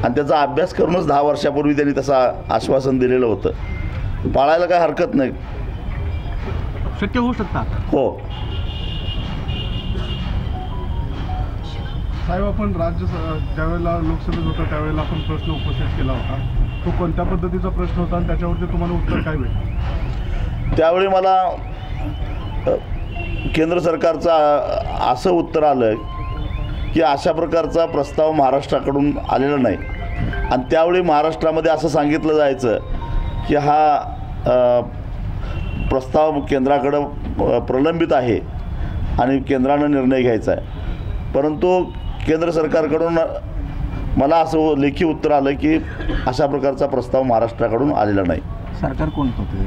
आणि त्याचा अभ्यास करूनच 10 वर्षापूर्वी त्यांनी तसं आश्वासन दिलेलं होतं. पाळायला काय हरकत नाही. शक्य होऊ शकतात. हो साहेब, आपण ज्यावेळेला लोकसभेत होता त्यावेळेला आपण प्रश्न उपस्थित केला होता. तो कोणत्या पद्धतीचा प्रश्न होता आणि त्याच्यावरती तुम्हाला उत्तर काय भेटलं? त्यावेळी मला केंद्र सरकारचं असं उत्तर आलं की अशा प्रकारचा प्रस्ताव महाराष्ट्राकडून आलेला नाही. आणि त्यावेळी महाराष्ट्रामध्ये असं सांगितलं जायचं की हा प्रस्ताव केंद्राकडं प्रलंबित आहे आणि केंद्रानं निर्णय घ्यायचा आहे. परंतु केंद्र सरकारकडून मला असं लेखी उत्तर आलं की अशा प्रकारचा प्रस्ताव महाराष्ट्राकडून आलेला नाही. सरकार कोणतं होतं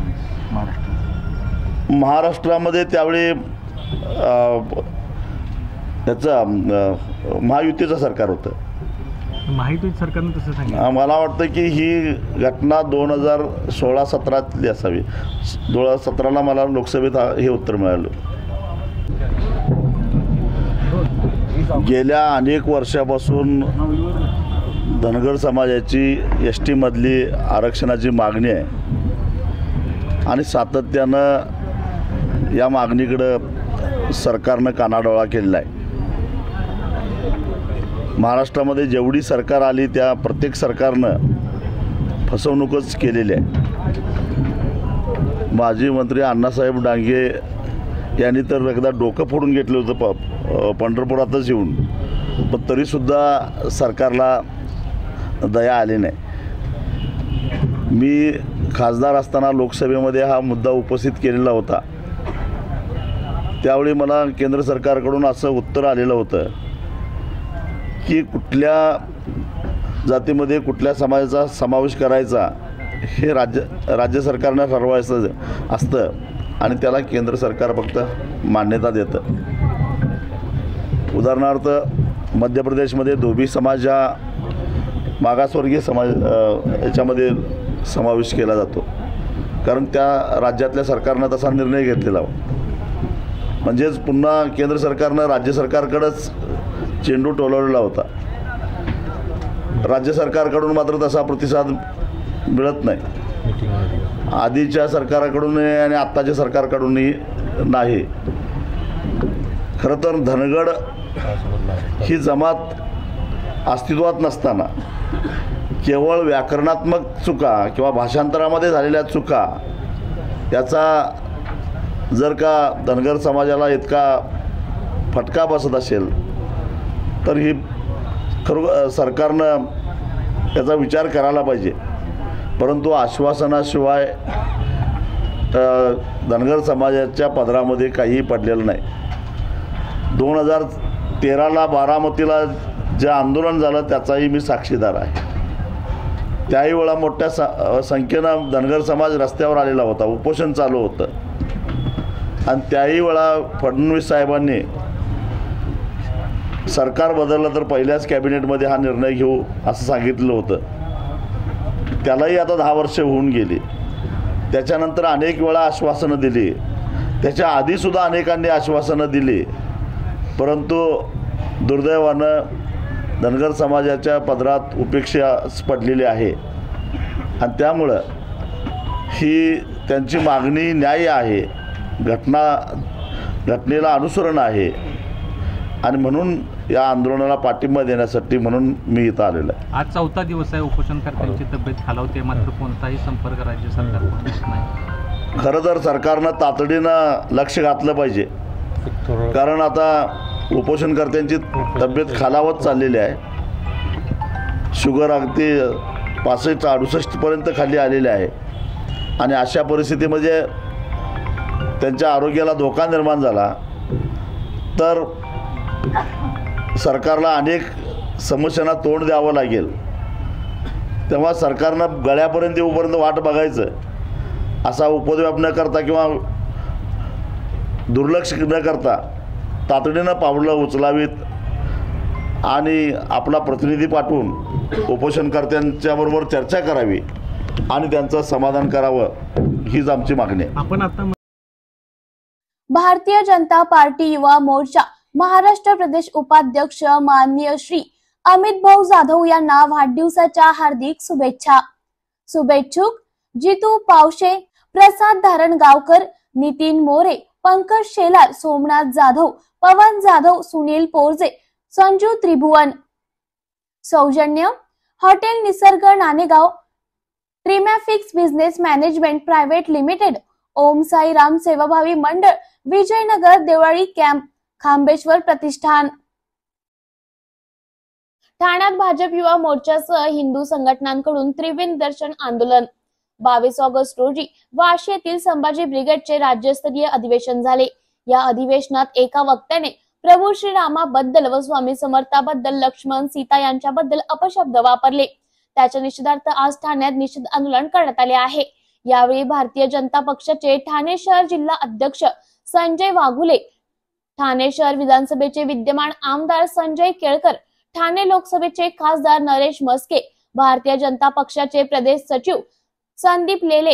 महाराष्ट्रामध्ये त्यावेळी? त्याचं महायुतीचं सरकार होतं. महायुती सरकारनं तसं सांगितलं. मला वाटतं की ही घटना 2016-17 असावी. 2017ला मला लोकसभेत हे उत्तर मिळालं. गेल्या अनेक वर्षापासून धनगर समाजाची एसटी मधली आरक्षणाची मागणी आहे आणि सातत्यानं या मागणीकडं सरकारनं कानाडोळा केलेला आहे. महाराष्ट्रामध्ये जेवढी सरकार आली त्या प्रत्येक सरकारनं फसवणूकच केलेली आहे. माजी मंत्री अण्णासाहेब डांगे यांनी तर एकदा डोकं फोडून घेतलं होतं पंढरपुरातच येऊन, पण तरीसुद्धा सरकारला दया आली नाही. मी खासदार असताना लोकसभेमध्ये हा मुद्दा उपस्थित केलेला होता. त्यावेळी मला केंद्र सरकारकडून असं उत्तर आलेलं होतं की कुठल्या जातीमध्ये कुठल्या समाजाचा समावेश करायचा हे राज्य सरकारनं ठरवायचं असतं आणि त्याला केंद्र सरकार फक्त मान्यता देतं. उदाहरणार्थ मध्य प्रदेशमध्ये धोबी समाज हा मागासवर्गीय समाज याच्यामध्ये समावेश केला जातो, कारण त्या राज्यातल्या सरकारनं तसा निर्णय घेतलेला. म्हणजेच पुन्हा केंद्र सरकारनं राज्य सरकारकडेच चेंडू टोलवलेला होता. राज्य सरकारकडून मात्र तसा प्रतिसाद मिळत नाही. आधीच्या सरकारकडूनही आणि आत्ताच्या सरकारकडूनही नाही. खरं तर धनगड ही जमात अस्तित्वात नसताना केवळ व्याकरणात्मक चुका किंवा भाषांतरामध्ये झालेल्या चुका याचा जर का धनगर समाजाला इतका फटका बसत असेल तर ही खरं सरकारनं याचा विचार करायला पाहिजे. परंतु आश्वासनाशिवाय धनगर समाजाच्या पदरामध्ये काहीही पडलेलं नाही. 2013ला बारामतीला जे आंदोलन झालं त्याचाही मी साक्षीदार आहे. त्याही वेळा मोठ्या संख्येनं धनगर समाज रस्त्यावर आलेला होता, उपोषण चालू होतं. आणि त्याही वेळा फडणवीस साहेबांनी सरकार बदललं तर पहिल्याच कॅबिनेटमध्ये हा निर्णय घेऊ असं सांगितलं होतं. त्यालाही आता 10 वर्ष होऊन गेली. त्याच्यानंतर अनेक वेळा आश्वासनं दिली, त्याच्या आधीसुद्धा अनेकांनी आश्वासनं दिली, परंतु दुर्दैवानं धनगर समाजाच्या पदरात उपेक्षा पडलेली आहे. आणि त्यामुळं ही त्यांची मागणी न्याय्य आहे, घटनेला अनुसरण आहे. आणि म्हणून या आंदोलनाला पाठिंबा देण्यासाठी म्हणून मी इथं आलेलो आहे. आज 4था दिवस आहे. उपोषणकर्त्यांची तब्येत खालावते, मात्र कोणताही संपर्क राज्य सरकारकडून होत नाही. खरं तर सरकारनं तातडीनं लक्ष घातलं पाहिजे, कारण आता उपोषणकर्त्यांची तब्येत खालावत चाललेली आहे. शुगर अगदी 65-68पर्यंत खाली आलेले आहे. आणि अशा परिस्थितीमध्ये त्यांच्या आरोग्याला धोका निर्माण झाला तर सरकारला अनेक समस्यांना तोंड द्यावं लागेल. तेव्हा सरकारनं गळ्यापर्यंत येऊपर्यंत वाट बघायचं, असा उपद्व्याप न करता किंवा दुर्लक्ष न करता तातडीनं पावलं उचलावीत आणि आपला प्रतिनिधी पाठवून उपोषणकर्त्यांच्याबरोबर चर्चा करावी आणि त्यांचं समाधान करावं, हीच आमची मागणी आहे. आपण आता भारतीय जनता पार्टी युवा मोर्चा महाराष्ट्र प्रदेश उपाध्यक्ष माननीय श्री अमित भाऊ जाधव यांना वाढदिवसाच्या हार्दिक शुभेच्छा. शुभेच्छुक जितू पावशे, प्रसाद धारणगावकर, नितीन मोरे, पंकज शेलार, सोमनाथ जाधव, पवन जाधव, सुनील पोरजे, संजू त्रिभुवन. सौजन्य हॉटेल निसर्ग Nanegaon, ट्रिमॅफिक्स business management private limited, ओम साई राम सेवाभावी मंडळ, विजयनगर देवळी कॅम्प, खांबेश्वर प्रतिष्ठान. ठाण्यात भाजप युवा मोर्चासह हिंदू संघटनांकडून त्रिवेणी दर्शन आंदोलन. 22 ऑगस्ट रोजी वाशी येथील संभाजी ब्रिगेडचे राज्यस्तरीय अधिवेशन झाले. या अधिवेशनात एका वक्त्याने प्रभू श्रीरामाबद्दल व स्वामी समर्थाबद्दल, लक्ष्मण सीता यांच्याबद्दल अपशब्द वापरले. त्याच्या निषेधार्थ आज ठाण्यात निषेध आंदोलन करण्यात आले आहे. यावेळी भारतीय जनता पक्षाचे ठाणे शहर जिल्हा अध्यक्ष संजय वाघुले, ठाणे शहर विधानसभेचे विद्यमान आमदार संजय केळकर, ठाणे लोकसभेचे खासदार नरेश मस्के, भारतीय जनता पक्षाचे प्रदेश सचिव संदीप लेले,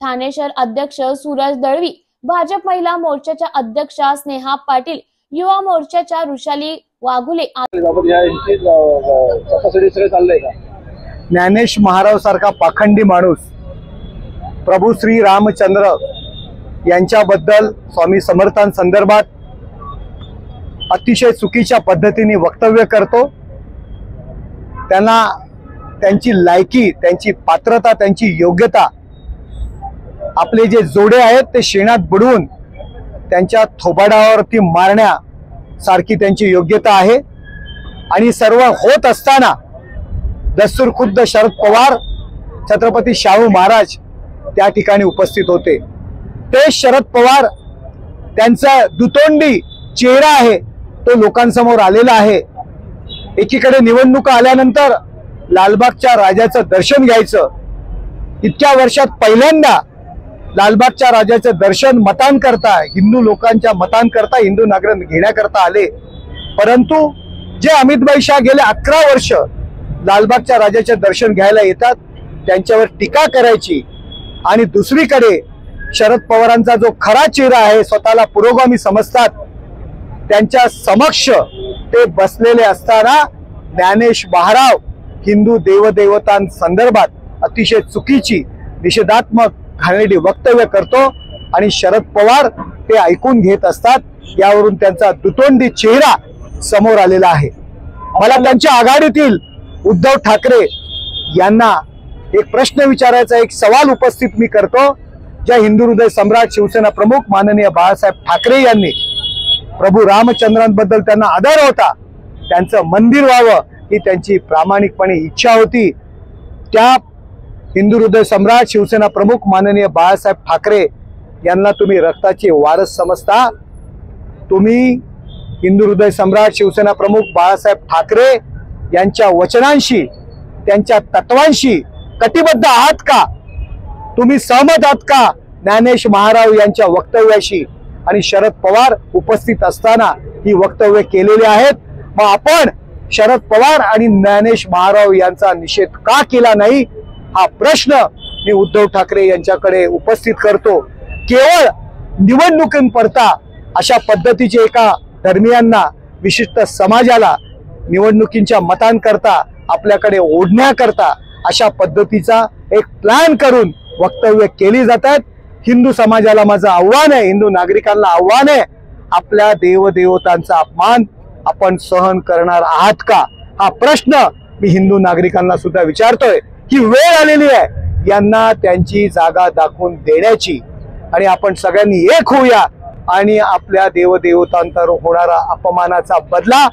ठाणे शहर अध्यक्ष सूरज दळवी, भाजप महिला मोर्चाच्या अध्यक्षा स्नेहा पाटील, युवा मोर्चाच्या ऋषाली वाघुले. ज्ञानेश महाराज सारखा पाखंडी माणूस प्रभू श्री रामचंद्र यांच्याबद्दल, स्वामी समर्थांसंदर्भात अतिशय चुकीच्या पद्धतीने वक्तव्य करतो. त्यांना त्यांची लायकी, त्यांची पात्रता, त्यांची योग्यता, आपले जे जोडे आहेत ते शेणात बुडवून त्यांच्या थोबाडावरती मारण्यासारखी त्यांची योग्यता आहे. आणि सर्व होत असताना दस्तूर खुद्द शरद पवार, छत्रपती शाहू महाराज त्या ठिकाणी उपस्थित होते. ते शरद पवार, त्यांचा दुतोंडी चेहरा आहे तो लोकांसमोर आलेला आहे. एकीकडे निवडणुका आल्यानंतर लालबागच्या राजाचं दर्शन घ्यायचं, इतक्या वर्षात पहिल्यांदा लालबागच्या राजाचं दर्शन मतांकरता, हिंदू लोकांच्या मतांकरता, हिंदू नागरिक घेण्याकरता आले. परंतु जे अमितभाई शाह गेले 11 वर्ष लालबागच्या राजाचे दर्शन घ्यायला येतात, त्यांच्यावर टीका करायची आणि दुसरीकडे शरद पवारांचा जो खरा चेहरा आहे, स्वतःला पुरोगामी समजतात, त्यांच्या समक्ष ते बसलेले असताना ज्ञानेश महाराव हिंदू देवदेवतांसंदर्भात अतिशय चुकीची निषेधात्मक घाणेरडी वक्तव्य करतो आणि शरद पवार ते ऐकून घेत असतात. यावरून त्यांचा दुतोंडी चेहरा समोर आलेला आहे. मला त्यांच्या आघाडीतील उद्धव ठाकरे यांना एक प्रश्न विचारायचा, एक सवाल उपस्थित मी करतो. ज्या हिंदू हृदय सम्राट शिवसेना प्रमुख माननीय बाळासाहेब ठाकरे यांनी प्रभू रामचंद्रांबद्दल त्यांना आदर होता, त्यांचं मंदिर व्हावं ही त्यांची प्रामाणिकपणे इच्छा होती. त्या हिंदू हृदय सम्राट शिवसेना प्रमुख माननीय बाळासाहेब ठाकरे यांना तुम्ही रक्ताचे वारस समजता? तुम्ही हिंदू हृदय सम्राट शिवसेना प्रमुख बाळासाहेब ठाकरे यांच्या वचनांशी, त्यांच्या तत्वांशी कटिबद्ध आहात का? तुम्ही सहमत आहात का ज्ञानेश महाराव यांच्या वक्तव्याशी? आणि शरद पवार उपस्थित असताना ही वक्तव्य केलेली आहेत, मग आपण शरद पवार आणि ज्ञानेश महाराव यांचा निषेध का केला नाही, हा प्रश्न मी उद्धव ठाकरे यांच्याकडे उपस्थित करतो. केवळ निवडणुकींपुरता अशा पद्धतीचे एका धर्मियांना, विशिष्ट समाजाला निवडणुकींच्या मतांकरता आपल्याकडे ओढण्याकरता अशा पद्धतीचा एक प्लॅन करून वक्तव्य केली जातात. हिंदू समाजाला माझं आव्हान आहे, हिंदू नागरिकांना आव्हान आहे, आपल्या देवदेवतांचा अपमान आपण सहन करणार आहात का, हा प्रश्न मी हिंदू नागरिकांना सुद्धा विचारतोय. ही वेळ आलेली आहे यांना त्यांची जागा दाखवून देण्याची, आणि आपण सगळ्यांनी एक होऊया आणि आपल्या देवदेवतांवर होणारा अपमानाचा बदला.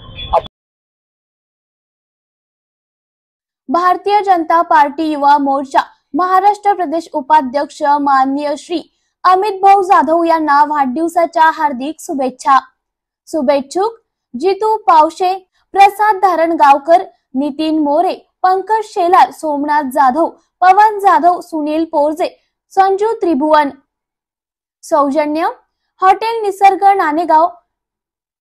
भारतीय जनता पार्टी युवा मोर्चा महाराष्ट्र प्रदेश उपाध्यक्ष माननीय श्री अमित भाऊ जाधव यांना वाढदिवसाच्या हार्दिक शुभेच्छा. शुभेच्छुक जितू पावशे, प्रसाद धारणगावकर, नितीन मोरे, पंकज शेलार, सोमनाथ जाधव, पवन जाधव, सुनील पोरजे, संजू त्रिभुवन. सौजन्य हॉटेल निसर्ग Nanegaon,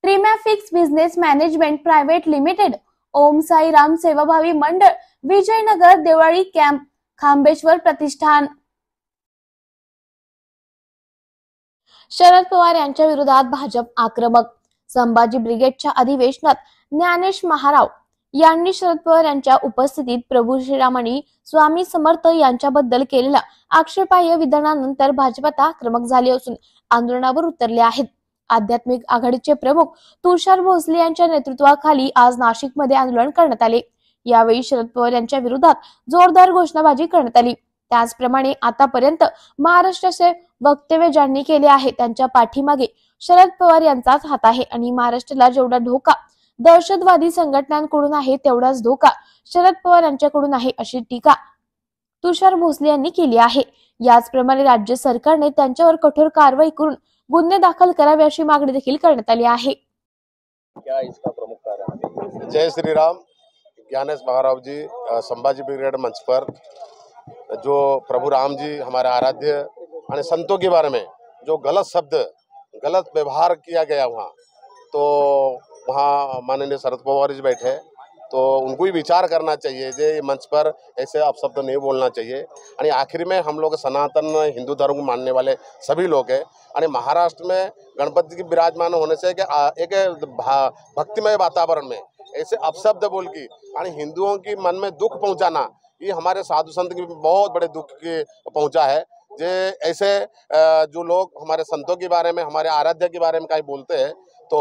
ट्रिमॅफिक्स business management private limited, ओम साई राम सेवाभावी मंडळ, विजयनगर देवळी कॅम्प, खांबेश्वर प्रतिष्ठान. शरद पवार यांच्या विरोधात भाजप आक्रमक. संभाजी ब्रिगेडच्या अधिवेशनात ज्ञानेश महाराव यांनी शरद पवार यांच्या उपस्थितीत प्रभू श्रीरामानी स्वामी समर्थ यांच्याबद्दल केलेल्या आक्षेपार्ह विधानानंतर भाजपात आक्रमक झाले असून आंदोलनावर उतरले आहेत. आध्यात्मिक आघाडीचे प्रमुख तुषार भोसले यांच्या नेतृत्वाखाली आज नाशिकमध्ये आंदोलन करण्यात आले. यावेळी शरद पवार यांच्या विरोधात जोरदार घोषणाबाजी करण्यात आली. त्याचप्रमाणे आतापर्यंत महाराष्ट्राचे वक्तव्य ज्यांनी केले आहे त्यांच्या पाठीमागे शरद पवार यांचाच हात आहे आणि महाराष्ट्राला जेवढा धोका दहशतवादी संघटनांकडून आहे तेवढाच धोका शरद पवार यांच्याकडून आहे, अशी टीका तुषार भोसले यांनी केली आहे. याचप्रमाणे राज्य सरकारने त्यांच्यावर कठोर कारवाई करून गुन्हे दाखल करावे अशी मागणी देखील करण्यात आली आहे. जय श्री राम. ज्ञानेश महाराव जी संभाजी ब्रिगेड मंच पर जो प्रभु राम जी हमारे आराध्य और संतों के बारे में जो गलत शब्द, गलत व्यवहार किया गया वहाँ, तो वहाँ माननीय शरद पवार जी बैठे, तो उनको भी विचार करना चाहिए जे मंच पर ऐसे अपशब्द नहीं बोलना चाहिए. और आखिर में हम लोग सनातन हिंदू धर्म को मानने वाले सभी लोग हैं और महाराष्ट्र में गणपति के विराजमान होने से एक भक्तिमय वातावरण में ऐसे अपशब्द बोल की और हिंदुओं की मन में दुख पहुंचाना, ये हमारे साधु संत की बहुत बड़े दुख के पहुंचा है. जे ऐसे जो लोग हमारे संतों के बारे में, हमारे आराध्य के बारे में कहीं बोलते हैं तो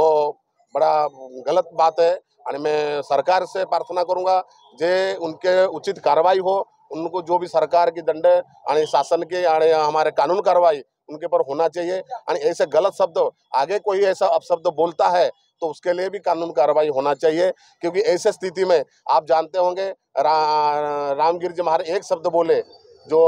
बड़ा गलत बात है. और मैं सरकार से प्रार्थना करूंगा जे उनके उचित कार्रवाई हो, उनको जो भी सरकार की दंड और शासन के हमारे कानून कार्रवाई उनके पर होना चाहिए. और ऐसे गलत शब्द आगे कोई ऐसा अपशब्द बोलता है तो उसके लिए भी कानून कार्रवाई होना चाहिए. क्योंकि ऐसे स्थिति में आप जानते होंगे रामगिरी जी महाराज एक शब्द बोले जो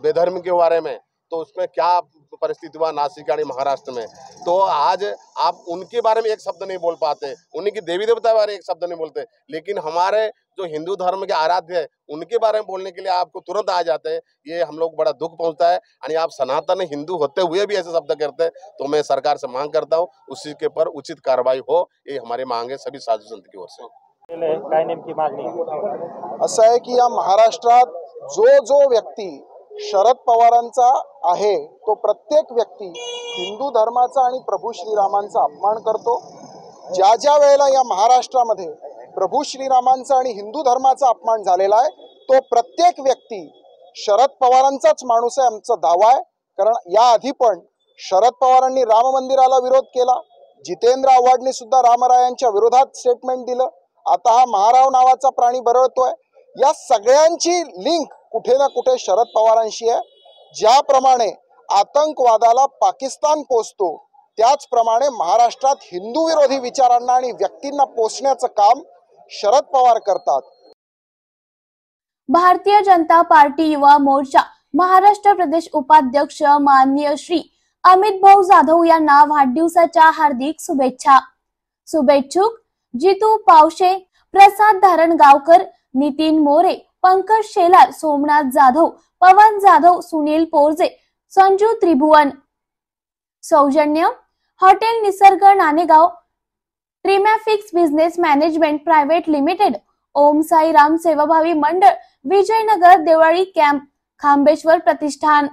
बेधर्म के बारे में, तो उसमें क्या परिस्थिति हुआ नासिक यानी महाराष्ट्र में. तो आज आप उनके बारे में एक शब्द नहीं बोल पाते, उनकी देवी देवता के बारे में एक शब्द नहीं बोलते, लेकिन हमारे जो हिंदू धर्म के आराध्य है उनके बारे में बोलने के लिए आपको तुरंत आ जाते हैं. ये हम लोग बड़ा दुख पहुंचता है. और आप सनातन हिंदू होते हुए भी ऐसे शब्द करते हैं, तो मैं सरकार से मांग करता हूँ उसी के पर उचित कार्रवाई हो. ये हमारी मांग है सभी साधु संत की ओर से. काय नेमकी मागणी असं आहे की या महाराष्ट्रात जो व्यक्ती शरद पवारांचा आहे तो प्रत्येक व्यक्ती हिंदू धर्माचा आणि प्रभू श्रीरामांचा अपमान करतो. ज्या वेळेला या महाराष्ट्रामध्ये प्रभू श्रीरामांचा आणि हिंदू धर्माचा अपमान झालेला आहे तो प्रत्येक व्यक्ती शरद पवारांचाच माणूस आहे, आमचा दावा आहे. कारण याआधी पण शरद पवारांनी राम मंदिराला विरोध केला, जितेंद्र आव्हाडने सुद्धा रामरायांच्या विरोधात स्टेटमेंट दिलं, आता हा महाराव नावाचा प्राणी बरळतोय. या सगळ्यांची लिंक कुठे ना कुठे शरद पवारांशी आहे. ज्याप्रमाणे आतंकवादाला पाकिस्तान पोचतो त्याचप्रमाणे महाराष्ट्रात हिंदू विरोधी विचारांना आणि व्यक्तींना पोचण्याचं काम शरद पवार करतात. भारतीय जनता पार्टी युवा मोर्चा महाराष्ट्र प्रदेश उपाध्यक्ष माननीय श्री अमित भाऊ जाधव यांना वाढदिवसाच्या हार्दिक शुभेच्छा। शुभेच्छुक जितू पावशे, प्रसाद धारणगावकर, नितीन मोरे, पंकज शेलार, सोमनाथ जाधव, पवन जाधव, सुनील पोरजे, संजू त्रिभुवन। सौजन्य हॉटेल निसर्ग Nanegaon, ट्रिमॅफिक्स business management private limited, ओम साई राम सेवाभावी मंडळ, विजयनगर, देवळी कॅम्प, खांबेश्वर प्रतिष्ठान।